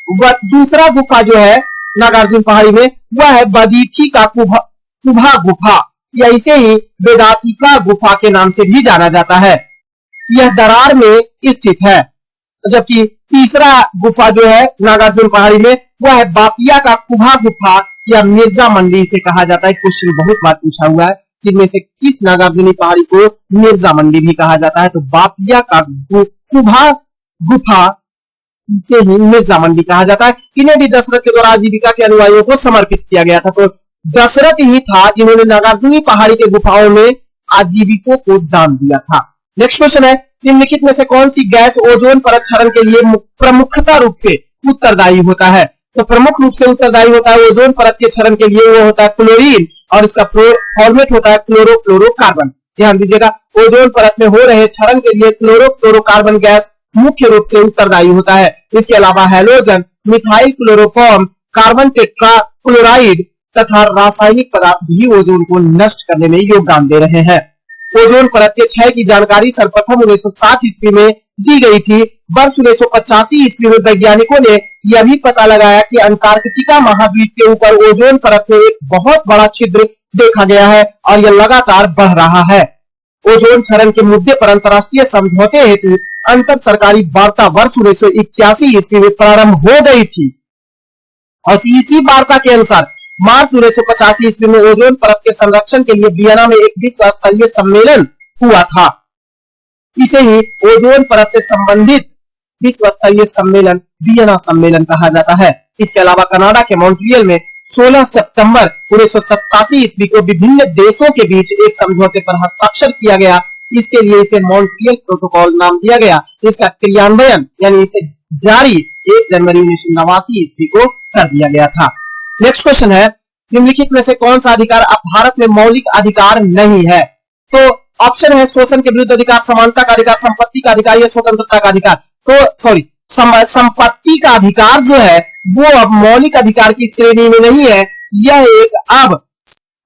दूसरा गुफा जो है नागार्जुन पहाड़ी में वह है बदीठी का कुभा गुफा, या इसे ही वेदातिका गुफा के नाम से भी जाना जाता है। यह दरार में स्थित है। जबकि तीसरा गुफा जो है नागार्जुन पहाड़ी में वह है बापिया का कुभा गुफा या मिर्जा मंडी से कहा जाता है। क्वेश्चन बहुत बार पूछा हुआ है जिनमें से किस नागार्जुनी पहाड़ी को मिर्जा मंडी भी कहा जाता है? तो बापिया का कुभा गुफा इसे ही मिर्जा मंडी कहा जाता है। इन्हें भी दशरथ के द्वारा आजीविका के अनुयायियों को समर्पित किया गया था। तो दशरथ ही था जिन्होंने नागार्जुनी पहाड़ी के गुफाओं में आजीविकों को दान दिया था। नेक्स्ट क्वेश्चन है, निम्नलिखित में से कौन सी गैस ओजोन परत क्षरण के लिए प्रमुखता रूप से उत्तरदायी होता है? तो प्रमुख रूप से उत्तरदायी होता है ओजोन परत के क्षरण के लिए वो होता है क्लोरीन, और इसका फॉर्मेट होता है क्लोरोफ्लोरोकार्बन। ध्यान दीजिएगा, ओजोन परत में हो रहे क्षरण के लिए क्लोरोफ्लोरोकार्बन गैस मुख्य रूप से उत्तरदायी होता है। इसके अलावा halogen, methyl chloroform, carbon tetra chloride तथा रासायनिक पदार्थ भी ओजोन को नष्ट करने में योगदान दे रहे हैं। ओजोन परत के क्षय की जानकारी सर्वप्रथम 1960 ईस्वी में दी गई थी। वर्ष 1985 ईस्वी में वैज्ञानिकों ने यह भी पता लगाया कि अंटार्कटिका महाद्वीप के ऊपर ओजोन परत में एक बहुत बड़ा छिद्र देखा गया है और यह लगातार बढ़ रहा है। ओजोन क्षरण के मुद्दे पर अंतर्राष्ट्रीय समझौते हेतु अंतर सरकारी वार्ता वर्ष 1981 ईस्वी में प्रारंभ हो गई थी, और इसी वार्ता के अनुसार मार्च 1985 ईस्वी में ओजोन परत के संरक्षण के लिए वियना में एक विश्व स्तरीय सम्मेलन हुआ था। इसे ही ओजोन परत से संबंधित विश्व स्तरीय सम्मेलन वियना सम्मेलन कहा जाता है। इसके अलावा कनाडा के मॉन्ट्रियल में 16 सितंबर 1987 ईस्वी को विभिन्न देशों के बीच एक समझौते पर हस्ताक्षर किया गया। इसके लिए इसे मॉन्ट्रियल प्रोटोकॉल नाम दिया गया। इसका क्रियान्वयन यानी इसे जारी 1 जनवरी 1989 ईस्वी को कर दिया गया था। नेक्स्ट क्वेश्चन है, निम्नलिखित में से कौन सा अधिकार अब भारत में मौलिक अधिकार नहीं है? तो ऑप्शन है शोषण के विरुद्ध अधिकार, समानता का अधिकार, संपत्ति का अधिकार या स्वतंत्रता का अधिकार। तो सॉरी, संपत्ति का अधिकार जो है वो अब मौलिक अधिकार की श्रेणी में नहीं है, यह एक अब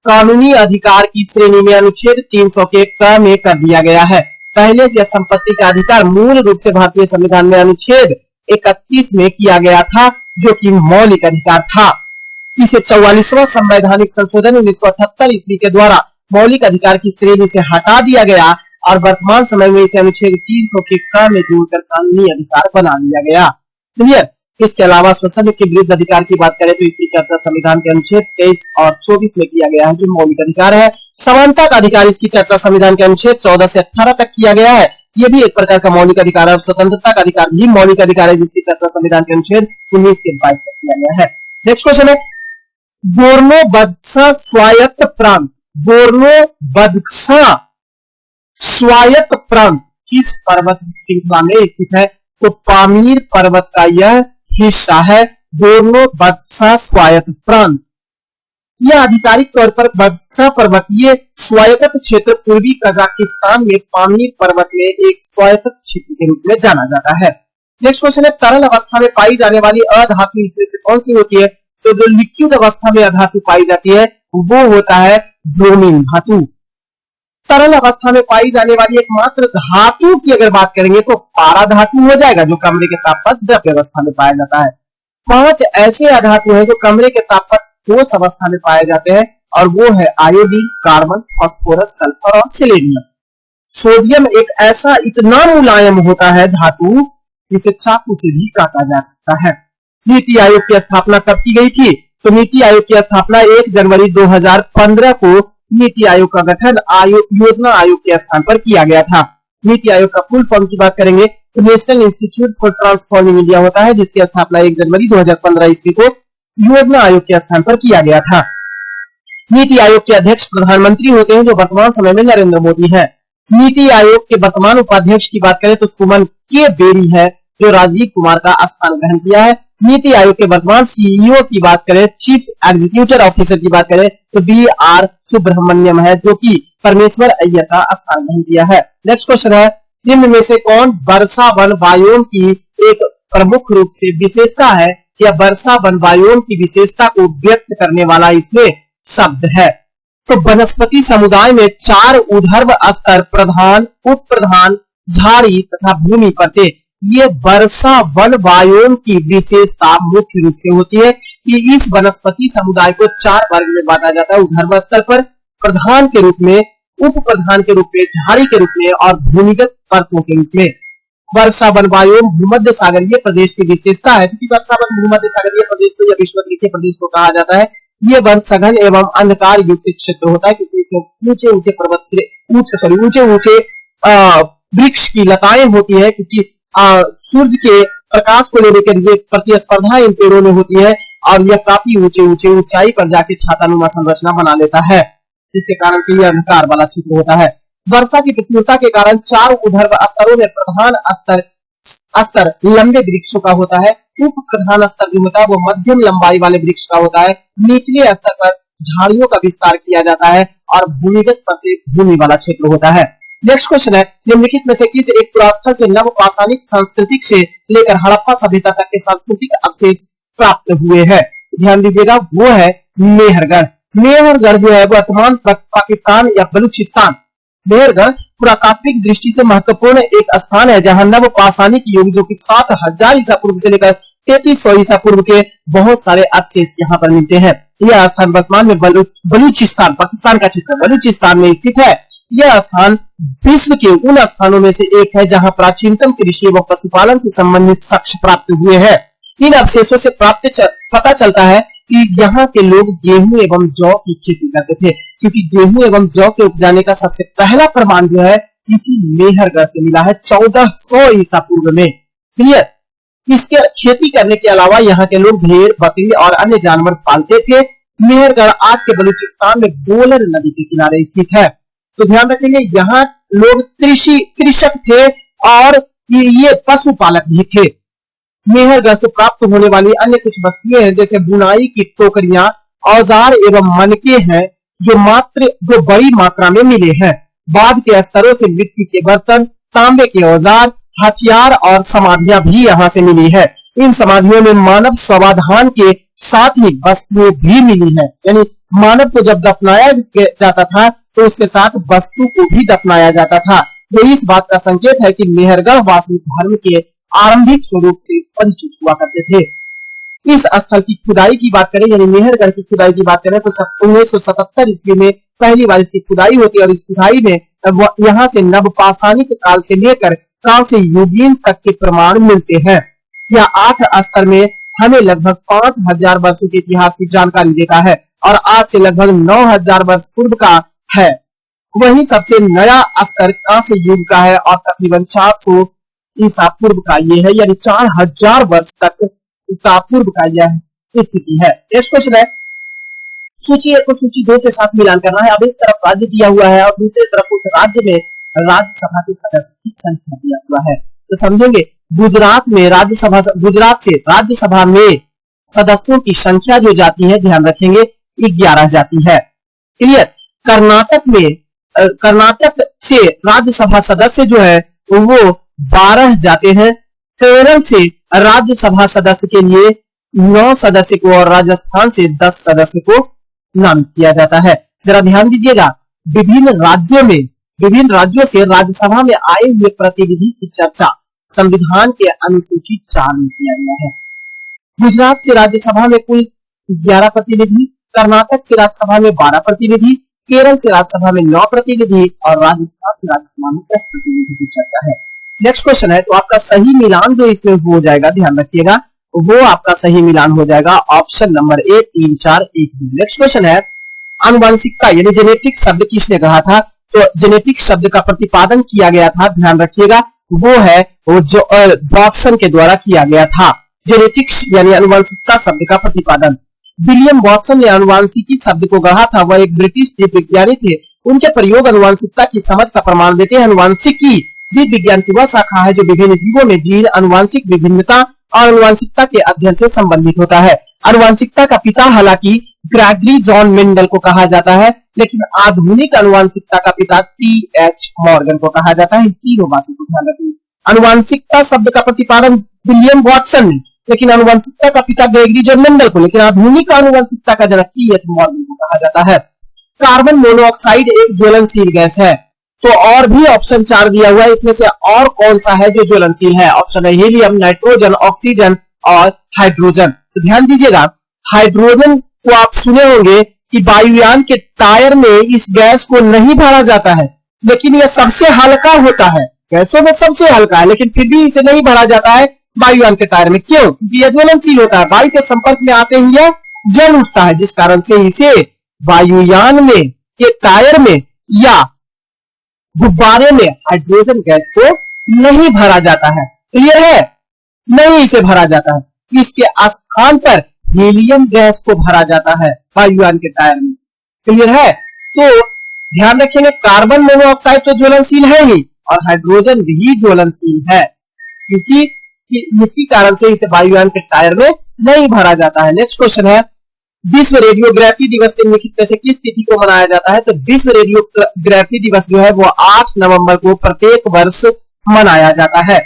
कानूनी अधिकार की श्रेणी में अनुच्छेद 300 के क में कर दिया गया है। पहले यह संपत्ति का अधिकार मूल रूप से भारतीय संविधान में अनुच्छेद 31 में किया गया था, जो कि मौलिक अधिकार था। इसे 44वां संवैधानिक संशोधन 1978 ईस्वी के द्वारा मौलिक अधिकार की श्रेणी से हटा दिया गया और वर्तमान समय में इसे अनुच्छेद 300 के क में जोड़कर कानूनी अधिकार बना दिया गया। क्लियर। इसके अलावा शोषण के विरुद्ध अधिकार की बात करें तो इसकी चर्चा संविधान के अनुच्छेद 23 और 24 में किया गया है, जो मौलिक अधिकार है। समानता का अधिकार, इसकी चर्चा संविधान के अनुच्छेद 14 से 18 तक किया गया है, ये भी एक प्रकार का मौलिक अधिकार है। और स्वतंत्रता का अधिकार भी मौलिक अधिकार है, जिसकी चर्चा संविधान के अनुच्छेद 19 से 22 तक किया गया है। नेक्स्ट क्वेश्चन है बोर्नो बदख्शां स्वायत्त प्रांत। बोर्नो बदख्शां स्वायत्त प्रांत किस पर्वत श्रृंखला में स्थित है? तो पामीर पर्वत का यह हिस्सा है बोर्नो बदख्शां स्वायत्त प्रांत। यह आधिकारिक तौर पर बदख्शां पर्वतीय स्वायत्त क्षेत्र पूर्वी कजाकिस्तान में पामीर पर्वत में एक स्वायत्त क्षेत्र के रूप में जाना जाता है। नेक्स्ट क्वेश्चन है तरल अवस्था में पाई जाने वाली अधातु इसमें से कौन सी होती है? तो जो लिक्विड अवस्था में अधातु पाई जाती है वो होता है ब्रोमीन धातु। तरल अवस्था में पाई जाने वाली एकमात्र धातु की अगर बात करेंगे तो पारा धातु हो जाएगा, जो कमरे के ताप पर द्रव्य अवस्था में पाया जाता है। 5 ऐसे अधातु हैं जो कमरे के ताप पर ठोस अवस्था में पाए जाते हैं, और वो है आयोडीन, कार्बन, फास्फोरस, सल्फर और सिलेनियम। सोडियम एक ऐसा इतना मुलायम होता है धातु जिसे चाकू से भी काटा जा सकता है। नीति आयोग की स्थापना कब की गई थी? तो नीति आयोग की स्थापना 1 जनवरी 2015 को नीति आयोग का गठन योजना आयोग के स्थान पर किया गया था। नीति आयोग का फुल फॉर्म की बात करेंगे तो national institute for transforming India होता है, जिसकी स्थापना 1 जनवरी 2015 ईस्वी को योजना आयोग के स्थान पर किया गया था। नीति आयोग के अध्यक्ष प्रधानमंत्री होते हैं, जो वर्तमान समय में नरेंद्र मोदी है। नीति आयोग के वर्तमान उपाध्यक्ष की बात करें तो सुमन के बेरी है, जो राजीव कुमार का स्थान ग्रहण किया है। नीति आयोग के वर्तमान सीईओ की बात करें, चीफ एग्जीक्यूटिव ऑफिसर की बात करें तो BR सुब्रमण्यम है, जो कि परमेश्वर अय्यर का स्थान ग्रहण किया है। नेक्स्ट क्वेश्चन है निम्न में से कौन वर्षा वन बायोम की एक प्रमुख रूप से विशेषता है, या वर्षा वन बायोम की विशेषता को व्यक्त करने वाला इसमें शब्द है? तो वनस्पति समुदाय में 4 ऊर्ध्व स्तर, प्रधान, उप प्रधान, झाड़ी तथा भूमि परतें, ये वर्षा वन बायोम की विशेषता मुख्य रूप से होती है कि इस वनस्पति समुदाय को 4 वर्ग में बांटा जाता है, ऊर्ध्व स्तर पर, प्रधान के रूप में, उप प्रधान के रूप में, झाड़ी के रूप में और भूमिगत परतों के रूप में। वर्षा वन बायोम भूमध्य सागरीय प्रदेश की विशेषता है, क्योंकि वर्षा वन भूमध्य सागरीय प्रदेश को या विषुवतीय प्रदेश को कहा जाता है। ये वन सघन एवं अंधकार युक्त क्षेत्र होता है, क्योंकि ऊंचे ऊंचे पर्वत से ऊंचे ऊंचे वृक्ष की लताएं होती है, क्योंकि सूर्य के प्रकाश को लेने के लिए प्रतिस्पर्धा इन पेड़ों में होती है, और यह काफी ऊंचे ऊंचे ऊंचाई पर जाके छातानुमा संरचना बना लेता है, जिसके कारण से यह अंधकार वाला क्षेत्र होता है। वर्षा की प्रचुरता के कारण 4 ऊर्ध्व स्तरों में प्रधान स्तर लंबे वृक्षों का होता है, उप प्रधान स्तर जो होता है वो मध्यम लंबाई वाले वृक्ष का होता है, निचले स्तर पर झाड़ियों का विस्तार किया जाता है, और भूमिगत परतें भूमि वाला क्षेत्र होता है। नेक्स्ट क्वेश्चन है निम्नलिखित में से किस एक पुरास्थल से नव पाषाणिक सांस्कृतिक से लेकर हड़प्पा सभ्यता तक के सांस्कृतिक अवशेष प्राप्त हुए हैं? ध्यान दीजिएगा, वो है मेहरगढ़। मेहरगढ़ जो है वर्तमान पाकिस्तान या बलूचिस्तान, मेहरगढ़ पुरातात्विक दृष्टि से महत्वपूर्ण एक स्थान है, जहां नव पाषाणिक युग जो कि 7000 ईसा पूर्व से लेकर 3300 ईसा पूर्व के बहुत सारे अवशेष यहाँ पर मिलते हैं। यह स्थान वर्तमान में बलूचिस्तान, पाकिस्तान का क्षेत्र बलूचिस्तान में स्थित है। यह स्थान विश्व के उन स्थानों में से एक है जहां प्राचीनतम कृषि एवं पशुपालन से संबंधित साक्ष्य प्राप्त हुए हैं। इन अवशेषों से पता चलता है कि यहाँ के लोग गेहूं एवं जौ की खेती करते थे, क्योंकि गेहूं एवं जौ के उपजाने का सबसे पहला प्रमाण जो है इसी मेहरगढ़ से मिला है 1400 ईसा पूर्व में। क्लियर। इसके खेती करने के अलावा यहाँ के लोग भेड़, बकरी और अन्य जानवर पालते थे। मेहरगढ़ आज के बलूचिस्तान में बोलन नदी के किनारे स्थित है। तो ध्यान रखेंगे, यहाँ लोग कृषक थे और ये पशुपालक भी थे। मेहरगढ़ से प्राप्त होने वाली अन्य कुछ वस्तुएं हैं, जैसे बुनाई की टोकरियां, औजार एवं मनके हैं, जो बड़ी मात्रा में मिले हैं। बाद के स्तरों से मिट्टी के बर्तन, तांबे के औजार, हथियार और समाधियां भी यहाँ से मिली है। इन समाधियों में मानव स्वावधान के साथ ही वस्तुएं भी मिली है, यानी मानव को जब दफनाया जाता था तो उसके साथ वस्तु को भी दफनाया जाता था, जो इस बात का संकेत है कि मेहरगढ़ वासी धर्म के आरंभिक स्वरूप से परिचित हुआ करते थे। इस स्थल की खुदाई की बात करें, यानी मेहरगढ़ की खुदाई की बात करें, तो 1977 ईस्वी में पहली बार इसकी खुदाई होती है और इस खुदाई में यहाँ से नवपाषाणिक काल से लेकर कांस्य युगीन तक के प्रमाण मिलते हैं। यह 8 स्तर में हमें लगभग 5000 वर्षों के इतिहास की जानकारी देता है और आज से लगभग 9000 वर्ष पूर्व का है। वही सबसे नया स्तर कांस्य युग का है और तकरीबन 400 ईसा पूर्व का ये है, यानी 4000 वर्ष तक का पूर्व का यह स्थिति है। नेक्स्ट क्वेश्चन है, सूची 1 को सूची 2 के साथ मिलान करना है। अब एक तरफ राज्य दिया हुआ है और दूसरी तरफ उस राज्य में राज्यसभा के सदस्य की संख्या दिया हुआ है। तो समझेंगे, गुजरात से राज्यसभा में सदस्यों की संख्या जो जाती है, ध्यान रखेंगे 11 जाती है। क्लियर। कर्नाटक से राज्यसभा सदस्य जो है वो 12 जाते हैं। केरल से राज्यसभा सदस्य के लिए 9 सदस्य को और राजस्थान से 10 सदस्य को नामित किया जाता है। जरा ध्यान दीजिएगा, विभिन्न राज्यों से राज्यसभा में आए हुए प्रतिनिधि की चर्चा संविधान के अनुसूची 4 में किया गया है। गुजरात से राज्यसभा में कुल 11 प्रतिनिधि, कर्नाटक से राज्यसभा में 12 प्रतिनिधि, केरल से राज्यसभा में 9 प्रतिनिधि और राजस्थान से राज्यसभा में 10 प्रतिनिधि की चर्चा है। नेक्स्ट क्वेश्चन है, तो आपका सही मिलान जो इसमें हो जाएगा, ध्यान रखिएगा, वो आपका सही मिलान हो जाएगा option number A 3, 4, 1। Next question है, आनुवंशिकता यानी जेनेटिक शब्द किसने कहा था? तो जेनेटिक शब्द का प्रतिपादन किया गया था, ध्यान रखिएगा, वो जो वॉटसन के द्वारा किया गया था। जेनेटिक्स यानी आनुवंशिकता शब्द का प्रतिपादन विलियम वॉटसन ने आनुवंशिकी शब्द को गढ़ा था। वह एक ब्रिटिश जीव विज्ञानी थे। उनके प्रयोग आनुवंशिकता की समझ का प्रमाण देते हैं। आनुवंशिकी जीव विज्ञान की वह शाखा है जो विभिन्न जीवों में जीन, आनुवंशिक विभिन्नता और आनुवंशिकता के अध्ययन से संबंधित होता है। आनुवंशिकता का पिता हालांकि ग्रेगरी जॉन मेंडल को कहा जाता है, लेकिन आधुनिक आनुवंशिकता का पिता T.H. मॉर्गन को कहा जाता है। तीनों बातों को ध्यान रखिए। आनुवंशिकता शब्द का प्रतिपादन विलियम वॉटसन ने, लेकिन आनुवंशिकता का पिता ग्रेगरी जॉन मेंडल को, लेकिन आधुनिक आनुवंशिकता का जनक T.H. मॉर्गन को कहा जाता है। कार्बन मोनोऑक्साइड एक ज्वलनशील गैस है। तो और भी ऑप्शन 4 दिया हुआ है, इसमें से और कौन सा है जो ज्वलनशील है? ऑप्शन है हीलियम, नाइट्रोजन, ऑक्सीजन और हाइड्रोजन। तो ध्यान दीजिएगा, हाइड्रोजन को आप सुने होंगे कि वायुयान के टायर में इस गैस को नहीं भरा जाता है, लेकिन यह सबसे हल्का होता है, गैसों में सबसे हल्का है, लेकिन फिर भी इसे नहीं भरा जाता है वायुयान के टायर में। क्यों? क्योंकि यह ज्वलनशील होता है, वायु के संपर्क में आते ही यह जल उठता है, जिस कारण से इसे वायुयान में के टायर में या गुब्बारे में हाइड्रोजन गैस को नहीं भरा जाता है। क्लियर है? नहीं इसे भरा जाता है, इसके स्थान पर हीलियम गैस को भरा जाता है वायुयान के टायर में। क्लियर है? तो ध्यान रखेंगे, कार्बन मोनोऑक्साइड तो ज्वलनशील है ही और हाइड्रोजन भी ज्वलनशील है, क्योंकि इसी कारण से इसे वायुयान के टायर में नहीं भरा जाता है। नेक्स्ट क्वेश्चन है, विश्व रेडियोग्राफी दिवस निम्नलिखित में से किस तिथि को मनाया जाता है? तो विश्व रेडियोग्राफी दिवस जो है वो 8 नवंबर को प्रत्येक वर्ष मनाया जाता है।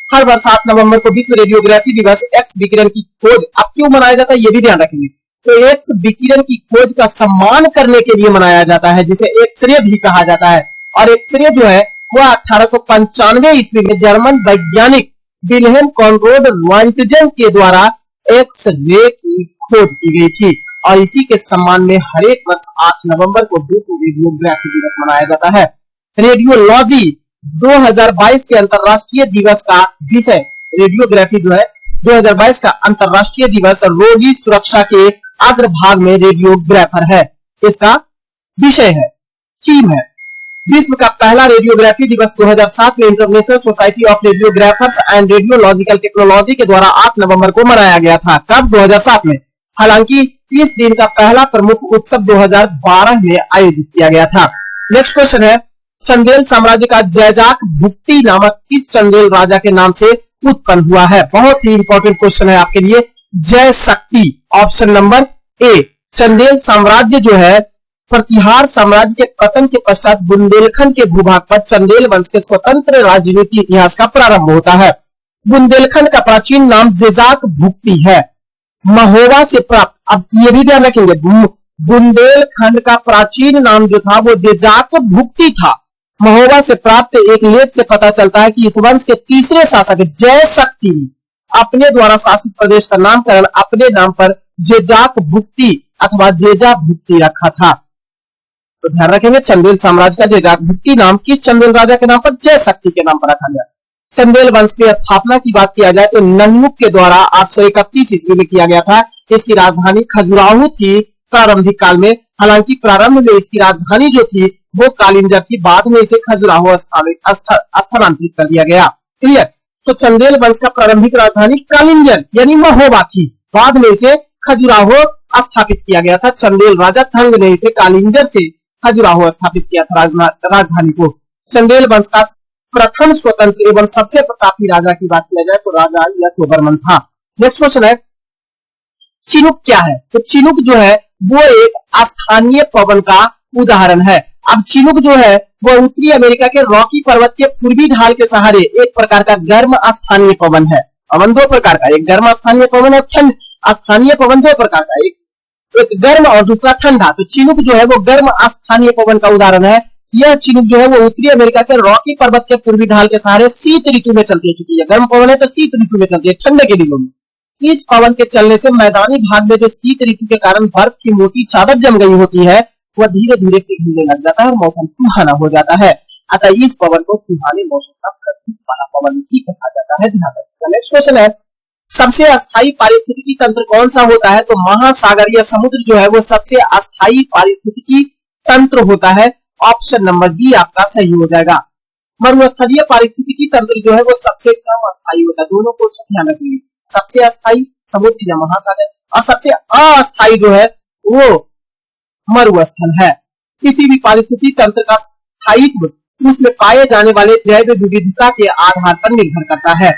हर वर्ष 8 नवंबर को विश्व रेडियोग्राफी दिवस एक्स विकिरण की खोज, अब क्यों मनाया जाता है ये भी ध्यान रखेंगे। तो एक्स विकिरण की खोज का सम्मान करने के लिए मनाया जाता है, जिसे एक्सरे भी कहा जाता है। और एक्सरे जो है वो 1895 ईस्वी में जर्मन वैज्ञानिक विल्हेम कॉनराड रॉन्टगेन के द्वारा एक्सरे की खोज की गई थी और इसी के सम्मान में हर एक वर्ष 8 नवंबर को विश्व रेडियोग्राफी दिवस मनाया जाता है। रेडियोलॉजी 2022 के अंतरराष्ट्रीय दिवस का विषय, रेडियोग्राफी जो है 2022 का अंतरराष्ट्रीय दिवस रोगी सुरक्षा के अग्रभाग में रेडियोग्राफर है, इसका विषय है, थीम है। विश्व का पहला रेडियोग्राफी दिवस 2007 में international society of radiographers and radiological technology के द्वारा 8 नवंबर को मनाया गया था। कब? 2007 में। हालांकि इस दिन का पहला प्रमुख उत्सव 2012 में आयोजित किया गया था। नेक्स्ट क्वेश्चन है, चंदेल साम्राज्य का जैजाक भुक्ति नामक किस चंदेल राजा के नाम से उत्पन्न हुआ है? बहुत ही इंपॉर्टेंट क्वेश्चन है आपके लिए। जय शक्ति, ऑप्शन नंबर ए। चंदेल साम्राज्य जो है प्रतिहार साम्राज्य के पतन के पश्चात बुंदेलखंड के भूभाग पर चंदेल वंश के स्वतंत्र राजनीति इतिहास का प्रारंभ होता है। बुंदेलखंड का प्राचीन नाम जैजाक भुक्ति है। महोबा से प्राप्त, अब ये भी ध्यान रखेंगे, बुंदेलखंड का प्राचीन नाम जो था वो जैजाक भुक्ति था। महोबा से प्राप्त एक लेख से पता चलता है कि इस वंश के तीसरे शासक जय शक्ति अपने द्वारा शासित प्रदेश का नामकरण अपने नाम पर जेजाक भुक्ति अथवा जेजा भुक्ति रखा था। तो ध्यान रखेंगे, चंदेल साम्राज्य का जेजाक भुक्ति नाम किस चंदेल राजा के नाम पर, जय शक्ति के नाम पर रखा गया। चंदेल वंश की स्थापना की बात किया जाए तो नन्मुख के द्वारा 831 ईस्वी में किया गया था। इसकी राजधानी खजुराहो थी प्रारंभिक काल में। हालांकि प्रारंभ में इसकी राजधानी जो थी वो कालिंजर की, बाद में इसे खजुराहो स्थानांतरित कर दिया गया। क्लियर। तो चंदेल वंश का प्रारंभिक राजधानी कालिंजर यानी महोबा थी, बाद में इसे खजुराहो स्थापित किया गया था। चंदेल राजा थंग ने इसे कालिंजर से खजुराहो स्थापित किया था राजधानी को। चंदेल वंश का प्रथम स्वतंत्र एवं सबसे प्रतापी राजा की बात किया जाए तो राजा यशोवर्मन था। नेक्स्ट क्वेश्चन है, चिनुक क्या है? तो चिनुक जो है वो एक स्थानीय पवन का उदाहरण है। अब चिनुक जो है वो उत्तरी अमेरिका के रॉकी पर्वत के पूर्वी ढाल के सहारे एक प्रकार का गर्म स्थानीय पवन है। पवन दो प्रकार का, एक गर्म स्थानीय पवन और ठंड स्थानीय पवन दो प्रकार का, एक गर्म और दूसरा ठंडा। तो चिनुक जो है वो गर्म स्थानीय पवन का उदाहरण है। यह चिनुक जो है वो उत्तरी अमेरिका के रॉकी पर्वत के पूर्वी ढाल के सहारे शीत ऋतु में चलती है। चूंकि यह गर्म पवन है तो शीत ऋतु में चलती है, ठंडे के दिनों में। इस पवन के चलने से मैदानी भाग में जो शीत ऋतु के कारण बर्फ की मोटी चादर जम गई होती है वह धीरे धीरे पिघलने लग जाता है और मौसम सुहाना हो जाता है। अतः इस पवन को सुहाने मौसम का प्रतीक वाला पवन भी कहा जाता है। ध्यान रखिएगा। नेक्स्ट क्वेश्चन है, सबसे अस्थायी पारिस्थितिकी तंत्र कौन सा होता है? तो महासागर या समुद्र जो है वो सबसे अस्थायी पारिस्थितिकी तंत्र होता है। ऑप्शन नंबर बी आपका सही हो जाएगा। मरुस्थलीय पारिस्थितिकी तंत्र जो है वो सबसे कम अस्थायी होता है। दोनों को ध्यान रखिए, सबसे अस्थायी समुद्र या महासागर और सबसे अस्थायी जो है वो मरुस्थल है। किसी भी पारिस्थितिकी तंत्र का स्थायित्व उसमें पाए जाने वाले जैव विविधता के आधार पर निर्भर करता है।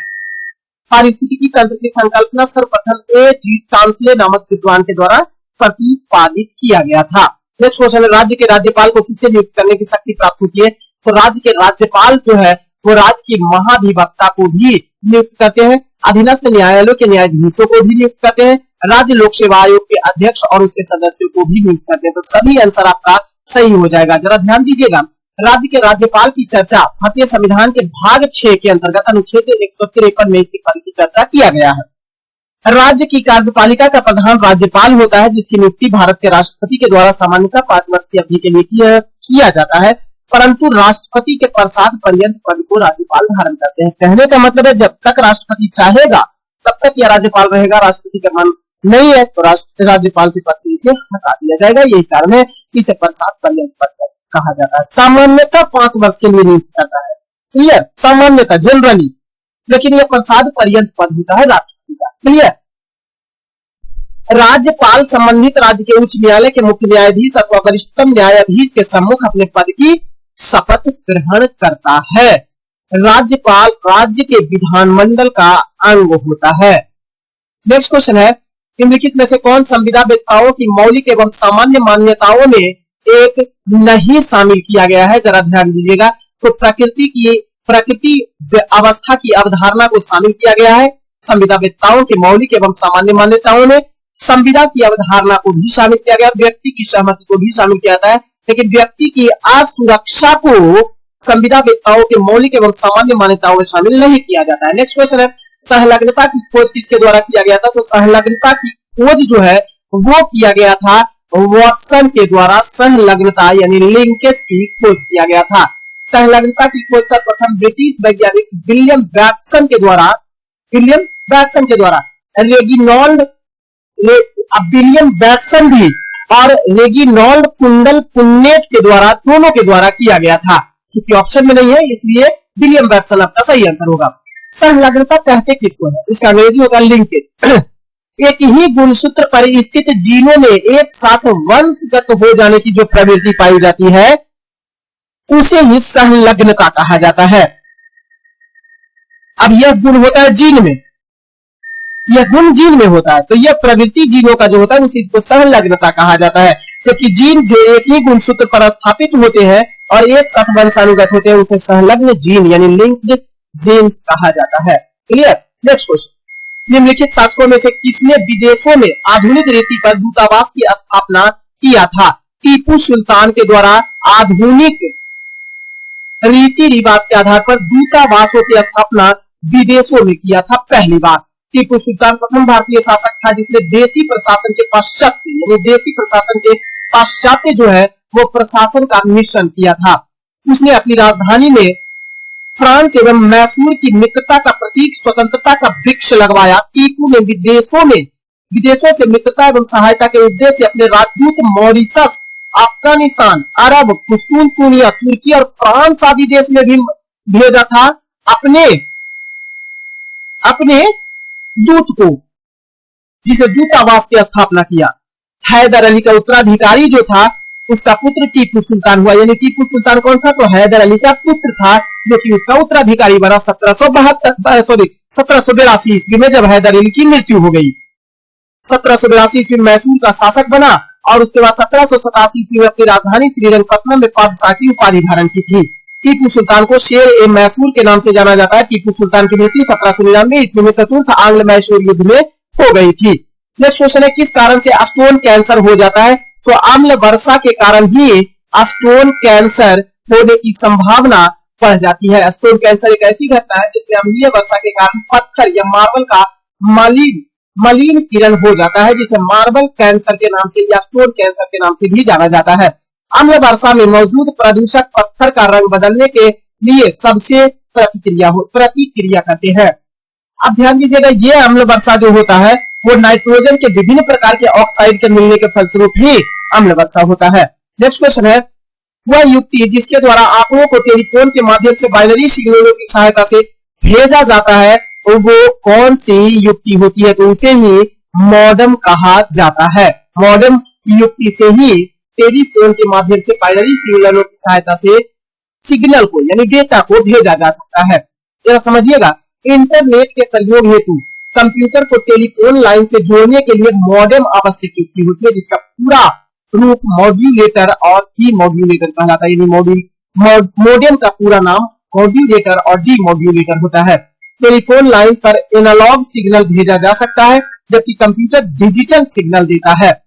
पारिस्थितिकी तंत्र की संकल्पना सर्वप्रथम ए.जी. टांसले नामक विद्वान के द्वारा प्रतिपादित किया गया था। नेक्स्ट क्वेश्चन है, राज्य के राज्यपाल को किससे नियुक्त करने की शक्ति प्राप्त होती है? तो राज्य के राज्यपाल जो है वो राज्य की महाधिवक्ता को भी नियुक्त करते हैं, अधीनस्थ न्यायालयों के न्यायाधीशों को भी नियुक्त करते हैं, राज्य लोक सेवा आयोग के अध्यक्ष और उसके सदस्यों को भी नियुक्त करते हैं। तो सभी आंसर आपका सही हो जाएगा। जरा ध्यान दीजिएगा, राज्य के राज्यपाल की चर्चा भारतीय संविधान के भाग 6 के अंतर्गत अनुच्छेद 153 में इसके पद की चर्चा किया गया है। राज्य की कार्यपालिका का प्रधान राज्यपाल होता है, जिसकी नियुक्ति भारत के राष्ट्रपति के द्वारा सामान्यतः 5 वर्ष की अवधि के लिए किया जाता है, परंतु राष्ट्रपति के प्रसाद पर्यंत पद को राज्यपाल धारण करते हैं। कहने का मतलब है जब तक राष्ट्रपति चाहेगा तब तक यह राज्यपाल रहेगा, राष्ट्रपति का मन नहीं है तो राज्यपाल के पद से इसे हटा दिया जाएगा। यही कारण है कि इसे प्रसाद पर्यंत पद कहा जाता है। सामान्यतः 5 वर्ष के लिए नियुक्त करता है। क्लियर, सामान्यतः जनरली, लेकिन यह प्रसाद पर्यंत पद होता है राष्ट्रपति का। क्लियर। राज्यपाल संबंधित राज्य के उच्च न्यायालय के मुख्य न्यायाधीश अथवा वरिष्ठतम न्यायाधीश के सम्मुख अपने पद की शपथ ग्रहण करता है। राज्यपाल राज्य के विधानमंडल का अंग होता है। नेक्स्ट क्वेश्चन है, निम्नलिखित में से कौन संविदा वेत्ताओं की मौलिक एवं सामान्य मान्यताओं में एक नहीं शामिल किया गया है? जरा ध्यान दीजिएगा। तो प्रकृति अवस्था की अवधारणा को शामिल किया गया है संविदा वेत्ताओं के मौलिक एवं सामान्य मान्यताओं में। संविदा की अवधारणा को भी शामिल किया गया, व्यक्ति की सहमति को भी शामिल किया जाता है, लेकिन व्यक्ति की असुरक्षा को संविदा वेत्ताओं के मौलिक एवं सामान्य मान्यताओं में शामिल नहीं किया जाता है। नेक्स्ट क्वेश्चन है, सहलग्नता की खोज किसके द्वारा किया गया था? तो सहलग्नता की खोज जो है वो किया गया था वॉटसन के द्वारा। सहलग्नता यानी लिंकेज की खोज किया गया था। सहलग्नता की खोज सर्वप्रथम ब्रिटिश वैज्ञानिक विलियम वैटसन के द्वारा विलियम वैटसन भी और रेगिनॉल्ड कुंडल पुन्नेट के द्वारा, दोनों के द्वारा किया गया था। चूंकि ऑप्शन में नहीं है इसलिए विलियम वैटसन आपका सही आंसर होगा। सहलग्नता कहते किसको है? इसका अंग्रेजी होगा लिंकेज। एक ही गुणसूत्र पर स्थित जीनों में एक साथ वंशगत हो जाने की जो प्रवृत्ति पाई जाती है उसे ही सहलग्नता कहा जाता है। अब यह गुण होता है जीन में, यह गुण जीन में होता है, तो यह प्रवृत्ति जीनों का जो होता है उसी को सहलग्नता कहा जाता है। जबकि जीन जो एक ही गुणसूत्र पर स्थापित होते हैं और एक साथ वंशानुगत होते हैं उसे सहलग्न जीन यानी लिंक्ड जीन्स कहा जाता है। क्लियर। नेक्स्ट क्वेश्चन, निम्नलिखित शासकों में से किसने विदेशों में आधुनिक रीति पर दूतावास की स्थापना किया था? टीपू सुल्तान के द्वारा आधुनिक रीति रिवाज के आधार पर दूतावासों की स्थापना विदेशों में किया था पहली बार। टीपू सुल्तान प्रथम भारतीय शासक था जिसने देसी प्रशासन के पाश्चात्य यानी देसी प्रशासन के पाश्चात्य जो है वो प्रशासन का मिश्रण किया था। उसने अपनी राजधानी में फ्रांस एवं मैसूर की मित्रता का प्रतीक स्वतंत्रता का वृक्ष लगवाया। टीपू ने विदेशों से मित्रता एवं सहायता के उद्देश्य से अपने राजदूत मॉरिशस, अफगानिस्तान, अरब, कुस्तुनतुनिया, तुर्की और फ्रांस आदि देश में भी भेजा था अपने दूत को, जिसे दूतावास की स्थापना किया। हैदर अली का उत्तराधिकारी जो था उसका पुत्र टीपू सुल्तान हुआ, यानी टीपू सुल्तान कौन था? तो हैदर अली का पुत्र था जो कि उसका उत्तराधिकारी बना 1782 ईस्वी में, जब हैदर अली की मृत्यु हो गई। 1782 ईस्वी में मैसूर का शासक बना और उसके बाद 1787 ईस्वी में अपनी राजधानी श्रीरंगपट्टनम में पादशाह की उपाधि धारण की थी। टीपू सुल्तान को शेर ए मैसूर के नाम से जाना जाता है। टीपू सुल्तान की मृत्यु 1799 ईस्वी में चतुर्थ आंग्ल मैसूर युद्ध में हो गई थी। नेक्स्ट क्वेश्चन है, किस कारण से स्टोन कैंसर हो जाता है? तो अम्ल वर्षा के कारण ही स्टोन कैंसर होने की संभावना बढ़ जाती है। स्टोन कैंसर एक ऐसी घटना है जिसमें अम्लीय वर्षा के कारण पत्थर या मार्बल का मलिन किरण हो जाता है, जिसे मार्बल कैंसर के नाम से या स्टोन कैंसर के नाम से भी जाना जाता है। अम्ल वर्षा में मौजूद प्रदूषक पत्थर का रंग बदलने के लिए सबसे प्रतिक्रिया करते हैं। अब ध्यान दीजिएगा, ये अम्ल वर्षा जो होता है वो नाइट्रोजन के विभिन्न प्रकार के ऑक्साइड के मिलने के फलस्वरूप ही अम्ल वर्षा होता है। नेक्स्ट क्वेश्चन है, वह युक्ति जिसके द्वारा आंकड़ों को टेलीफोन के माध्यम से बाइनरी सिग्नलों की सहायता से भेजा जाता है वो कौन सी युक्ति होती है? तो उसे ही मॉडेम कहा जाता है। मॉडेम युक्ति से ही टेलीफोन के माध्यम से बाइनरी सिग्नलों की सहायता से सिग्नल को यानी डेटा को भेजा जा सकता है। जरा समझिएगा, इंटरनेट के प्रयोग हेतु कंप्यूटर को टेलीफोन लाइन से जोड़ने के लिए मॉडेम आवश्यक युक्ति होती है, जिसका पूरा रूप मॉड्यूलेटर और डीमॉड्यूलेटर कहलाता है। यानी मॉडेम का पूरा नाम मॉड्यूलेटर और डीमॉड्यूलेटर होता है। टेलीफोन लाइन पर एनालॉग सिग्नल भेजा जा सकता है जबकि कंप्यूटर डिजिटल सिग्नल देता है।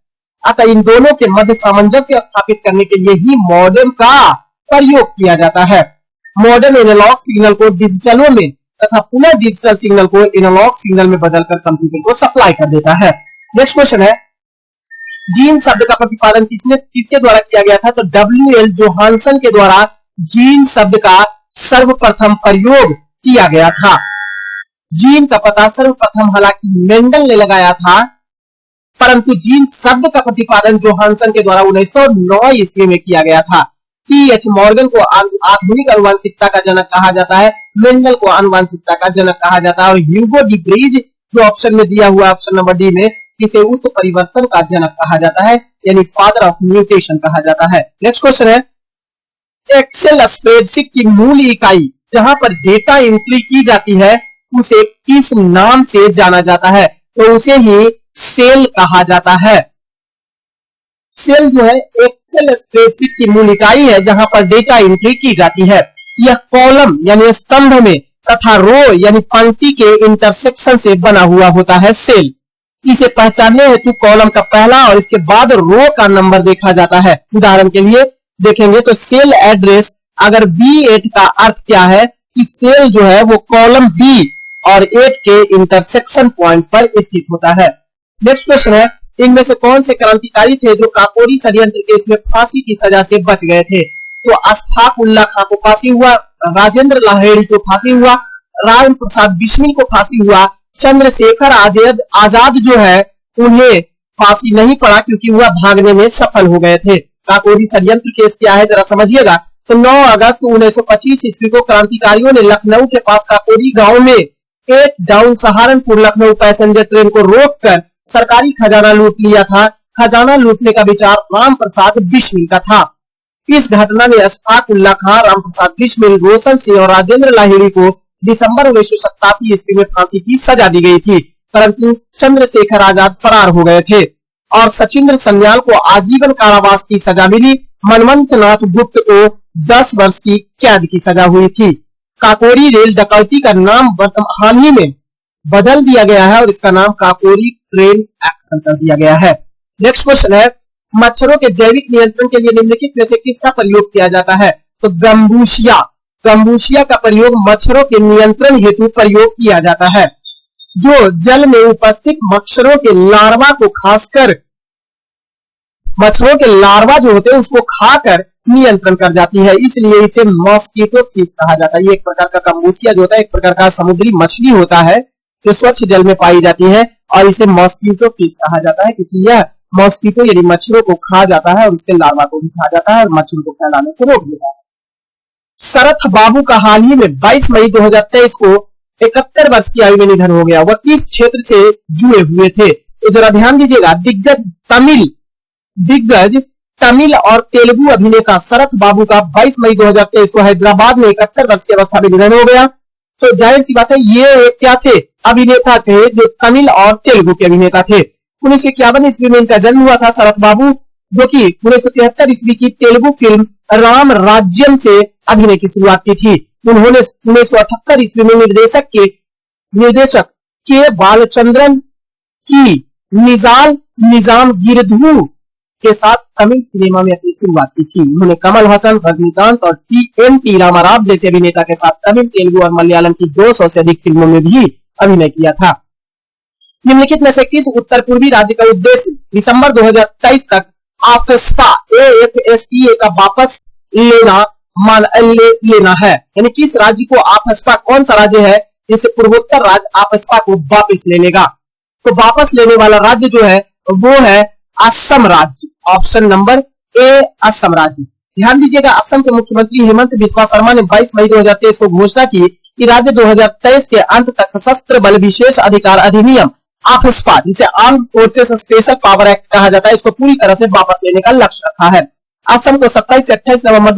अतः इन दोनों के मध्य सामंजस्य स्थापित करने के लिए ही मॉडेम का प्रयोग किया जाता है। मॉडेम एनालॉग सिग्नल को डिजिटलों में तथा पुनः डिजिटल सिग्नल को एनालॉग सिग्नल में बदलकर कंप्यूटर को सप्लाई कर देता है। नेक्स्ट क्वेश्चन है, जीन शब्द का प्रतिपादन किसके द्वारा किया गया था? तो W.L. जोहानसन के द्वारा जीन शब्द का सर्वप्रथम प्रयोग किया गया था। जीन का पता सर्वप्रथम हालांकि मेंडल ने लगाया था, परंतु जीन शब्द का प्रतिपादन जोहानसन के द्वारा 1909 ईस्वी में किया गया था। T.H. मॉर्गन को आधुनिक आनुवंशिकता का जनक कहा जाता है, मेंडल को आनुवंशिकता का जनक कहा जाता है और ह्यूगो डी ब्रीज जो ऑप्शन में दिया हुआ ऑप्शन नंबर डी में, इसे उत्परिवर्तन का जनक कहा जाता है, यानी फादर ऑफ म्यूटेशन कहा जाता है। नेक्स्ट क्वेश्चन है, एक्सेल स्प्रेडशीट की मूल इकाई जहां पर डेटा एंट्री की जाती है उसे किस नाम से जाना जाता है? तो उसे ही सेल कहा जाता है। सेल जो है एक्सेल स्प्रेडशीट की मूल इकाई है जहां पर डेटा एंट्री की जाती है। यह कॉलम यानी स्तंभ में तथा रो यानी पंक्ति के इंटरसेक्शन से बना हुआ होता है सेल। इसे पहचानने हेतु कॉलम का पहला और इसके बाद रो का नंबर देखा जाता है। उदाहरण के लिए देखेंगे तो सेल एड्रेस अगर B8 का अर्थ क्या है कि सेल जो है वो कॉलम B और 8 के इंटरसेक्शन पॉइंट पर स्थित होता है। नेक्स्ट क्वेश्चन है, इनमें से कौन से क्रांतिकारी थे जो काकोरी षड्यंत्र केस में फांसी की सजा से बच गए थे? तो अशफाक उल्ला खां को फांसी हुआ, राजेंद्र लाहिड़ी को फांसी हुआ, राम प्रसाद बिस्मिल को फांसी हुआ, चंद्रशेखर आजाद जो है उन्हें फांसी नहीं पड़ा क्योंकि वह भागने में सफल हो गए थे। काकोरी षड्यंत्र केस क्या है जरा समझिएगा। तो 9 अगस्त 1925 ईस्वी को क्रांतिकारियों ने लखनऊ के पास काकोरी गांव में 8 down Saharanpur Lucknow passenger train को रोककर सरकारी खजाना लूट लिया था। खजाना लूटने का विचार राम प्रसाद बिस्मिल का था। इस घटना में अशफाक उल्ला खां, राम प्रसाद बिस्मिल, रोशन सिंह और राजेंद्र लाहिड़ी को दिसंबर 1987 ईस्वी में फांसी की सजा दी गई थी, परंतु चंद्रशेखर आजाद फरार हो गए थे और सचिंद्र सन्याल को आजीवन कारावास की सजा मिली। मनवंत नाथ गुप्त को 10 वर्ष की कैद की सजा हुई थी। काकोरी रेल डकैती का नाम हाल ही में बदल दिया गया है और इसका नाम काकोरी ट्रेन एक्शन कर दिया गया है। नेक्स्ट क्वेश्चन है, मच्छरों के जैविक नियंत्रण के लिए निम्नलिखित में से किसका प्रयोग किया जाता है? तो गंबूशिया का प्रयोग मच्छरों के नियंत्रण हेतु प्रयोग किया जाता है। जो जल में उपस्थित मच्छरों के लार्वा को खासकर मच्छरों के लार्वा जो होते हैं उसको खाकर नियंत्रण कर जाती है, इसलिए इसे मॉस्किटो फिश कहा जाता है। ये एक प्रकार का कंबूसिया जो होता है, एक प्रकार का समुद्री मछली होता है जो स्वच्छ जल में पाई जाती है और इसे मॉस्किटो फिश कहा जाता है, क्योंकि यह मॉस्किटो यानी मच्छरों को खा जाता है और उसके लार्वा को भी खा जाता है और मच्छरों को फैलाने से रोक देता है। शरथ बाबू का हाल ही में 22 मई 2023 को 71 वर्ष की आयु में निधन हो गया। वह किस क्षेत्र से जुड़े हुए थे? तो जरा ध्यान दीजिएगा, दिग्गज तमिल और तेलुगु अभिनेता शरथ बाबू का 22 मई 2023 को हैदराबाद में 71 वर्ष की अवस्था में निधन हो गया। तो जाहिर सी बात है ये क्या थे? अभिनेता थे जो तमिल और तेलुगु के अभिनेता थे। 1951 ईस्वी में इनका जन्म हुआ था शरथ बाबू, जो कि 1973 ईस्वी की तेलुगु फिल्म राम राज्यम से अभिनय की शुरुआत की थी। उन्होंने 1978 ईस्वी में निर्देशक के बालचंद्रन की निजाम गिरधू के साथ तमिल सिनेमा में अपनी शुरुआत की थी। उन्होंने कमल हसन, रजनीकांत और टी रामाराव जैसे अभिनेता के साथ तमिल, तेलुगु और मलयालम की 200 से अधिक फिल्मों में भी अभिनय किया था। निम्नलिखित में से किस उत्तर पूर्वी राज्य का उद्देश्य दिसंबर 2023 तक AFSPA का वापस लेना है? यानी किस राज्य को AFSPA, कौन सा राज्य है जिसे पूर्वोत्तर राज्य AFSPA को वापस ले लेगा? तो वापस लेने वाला राज्य जो है वो है असम राज्य। ऑप्शन नंबर ए असम राज्य। ध्यान दीजिएगा, असम के मुख्यमंत्री हेमंत बिस्वा शर्मा ने 22 मई 2023 को घोषणा की कि राज्य 2023 के अंत तक सशस्त्र बल विशेष अधिकार अधिनियम AFSPA, जिसे armed forces special power act कहा जाता है, इसको पूरी तरह से वापस लेने का लक्ष्य रखा है। असम को 27 से 28 नवंबर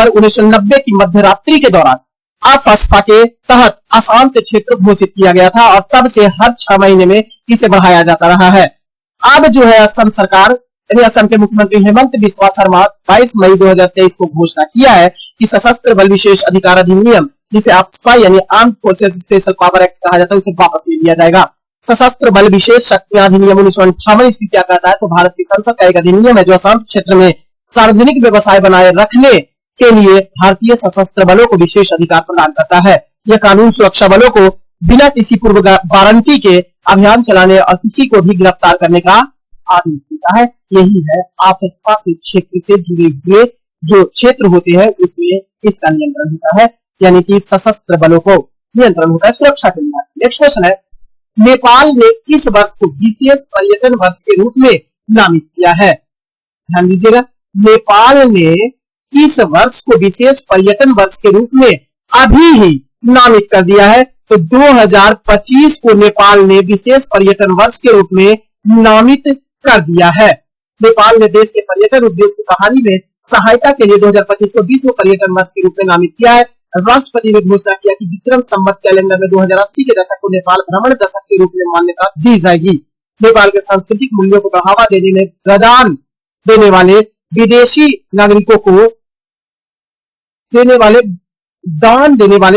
1990 की मध्यरात्रि के दौरान AFSPA के तहत अशांत क्षेत्र घोषित किया गया था और तब से हर 6 महीने में इसे बढ़ाया जाता रहा है। अब जो है असम सरकार यानी असम के मुख्यमंत्री हेमंत बिस्वा शर्मा 22 मई 2023 को घोषणा किया है कि सशस्त्र बल विशेष अधिकार अधिनियम, जिसे AFSPA यानी armed forces special power act कहा जाता है, उसे वापस ले लिया जाएगा। सशस्त्र बल विशेष शक्तियां अधिनियम 1958 ईस्वी क्या कहता है? तो भारत की संसद का एक अधिनियम है जो अशांत क्षेत्र में सार्वजनिक व्यवसाय बनाए रखने के लिए भारतीय सशस्त्र बलों को विशेष अधिकार प्रदान करता है। यह कानून सुरक्षा बलों को बिना किसी पूर्व गारंटी के अभियान चलाने और किसी को भी गिरफ्तार करने का आदेश देता है। यही है AFSPA से क्षेत्र से जुड़े हुए जो क्षेत्र होते हैं उसमें इसका नियंत्रण होता है, यानी कि सशस्त्र बलों को नियंत्रण होता है सुरक्षा के लिहाज से। नेक्स्ट क्वेश्चन है, नेपाल ने किस वर्ष को विशेष पर्यटन वर्ष के रूप में नामित किया है? ध्यान दीजिएगा, नेपाल ने किस वर्ष को विशेष पर्यटन वर्ष के रूप में अभी ही नामित कर दिया है? तो 2025 को नेपाल ने विशेष पर्यटन वर्ष के रूप में नामित कर दिया है। नेपाल ने देश के पर्यटन उद्योग की बहाली में सहायता के लिए 2025 को विश्व पर्यटन वर्ष के रूप में नामित किया है। राष्ट्रपति ने घोषणा किया कि विक्रम संवत कैलेंडर में 2080 के दशक को नेपाल भ्रमण दशक के रूप में मान्यता दी जाएगी। नेपाल के सांस्कृतिक मूल्यों को बढ़ावा देने में दान देने वाले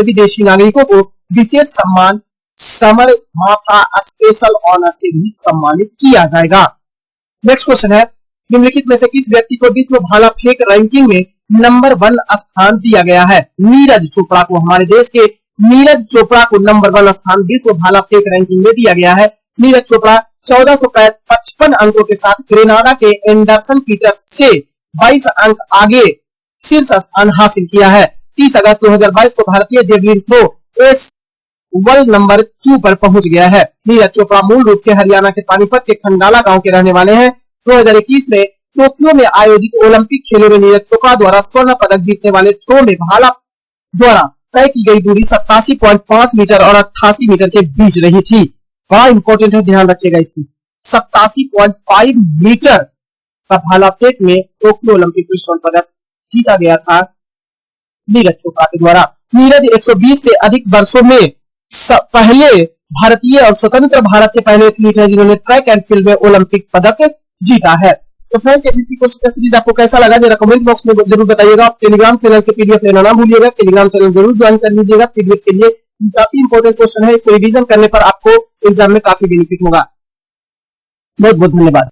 विदेशी नागरिकों को विशेष सम्मान समर माथा स्पेशल ऑनर से भी सम्मानित किया जाएगा। नेक्स्ट क्वेश्चन है, निम्नलिखित में से किस व्यक्ति को विश्व भाला फेंक रैंकिंग में नंबर 1 स्थान दिया गया है? नीरज चोपड़ा को, हमारे देश के नीरज चोपड़ा को नंबर 1 स्थान विश्व भाला फेंक रैंकिंग में दिया गया है। नीरज चोपड़ा 1455 अंकों के साथ ग्रेनाडा के एंडरसन पीटर्स से 22 अंक आगे शीर्ष स्थान हासिल किया है। 30 अगस्त 2022 को भारतीय जेवलिन थ्रो वर्ल्ड नंबर 2 पर पहुंच गया है। नीरज चोपड़ा मूल रूप से हरियाणा के पानीपत के खंडाला गांव के रहने वाले हैं। 2021 में टोक्यो में आयोजित ओलंपिक खेलों में नीरज चोपड़ा द्वारा स्वर्ण पदक जीतने वाले थ्रो में भाला द्वारा तय की गई दूरी 87.5 मीटर और 88 मीटर के बीच रही थी। बड़ा इंपॉर्टेंट है, ध्यान रखिएगा इसकी। 87.5 मीटर का भाला फेंक में टोक्यो ओलंपिक में स्वर्ण पदक जीता गया था नीरज चोपड़ा के द्वारा। नीरज 120 से अधिक वर्षों में पहले भारतीय और स्वतंत्र भारत के पहले एथलीट है जिन्होंने ट्रैक एंड फील्ड में ओलंपिक पदक जीता है। तो फ्रेंड्स, ये क्वेश्चन का सीरीज आपको कैसा लगा जरा कमेंट बॉक्स में जरूर बताइएगा। आप टेलीग्राम चैनल से पीडीएफ लेना ना भूलिएगा, टेलीग्राम चैनल जरूर ज्वाइन कर लीजिएगा पीडीएफ के लिए। काफी इंपॉर्टेंट क्वेश्चन है, इसको रिवीजन करने पर आपको एग्जाम में काफी बेनिफिट होगा। बहुत बहुत धन्यवाद।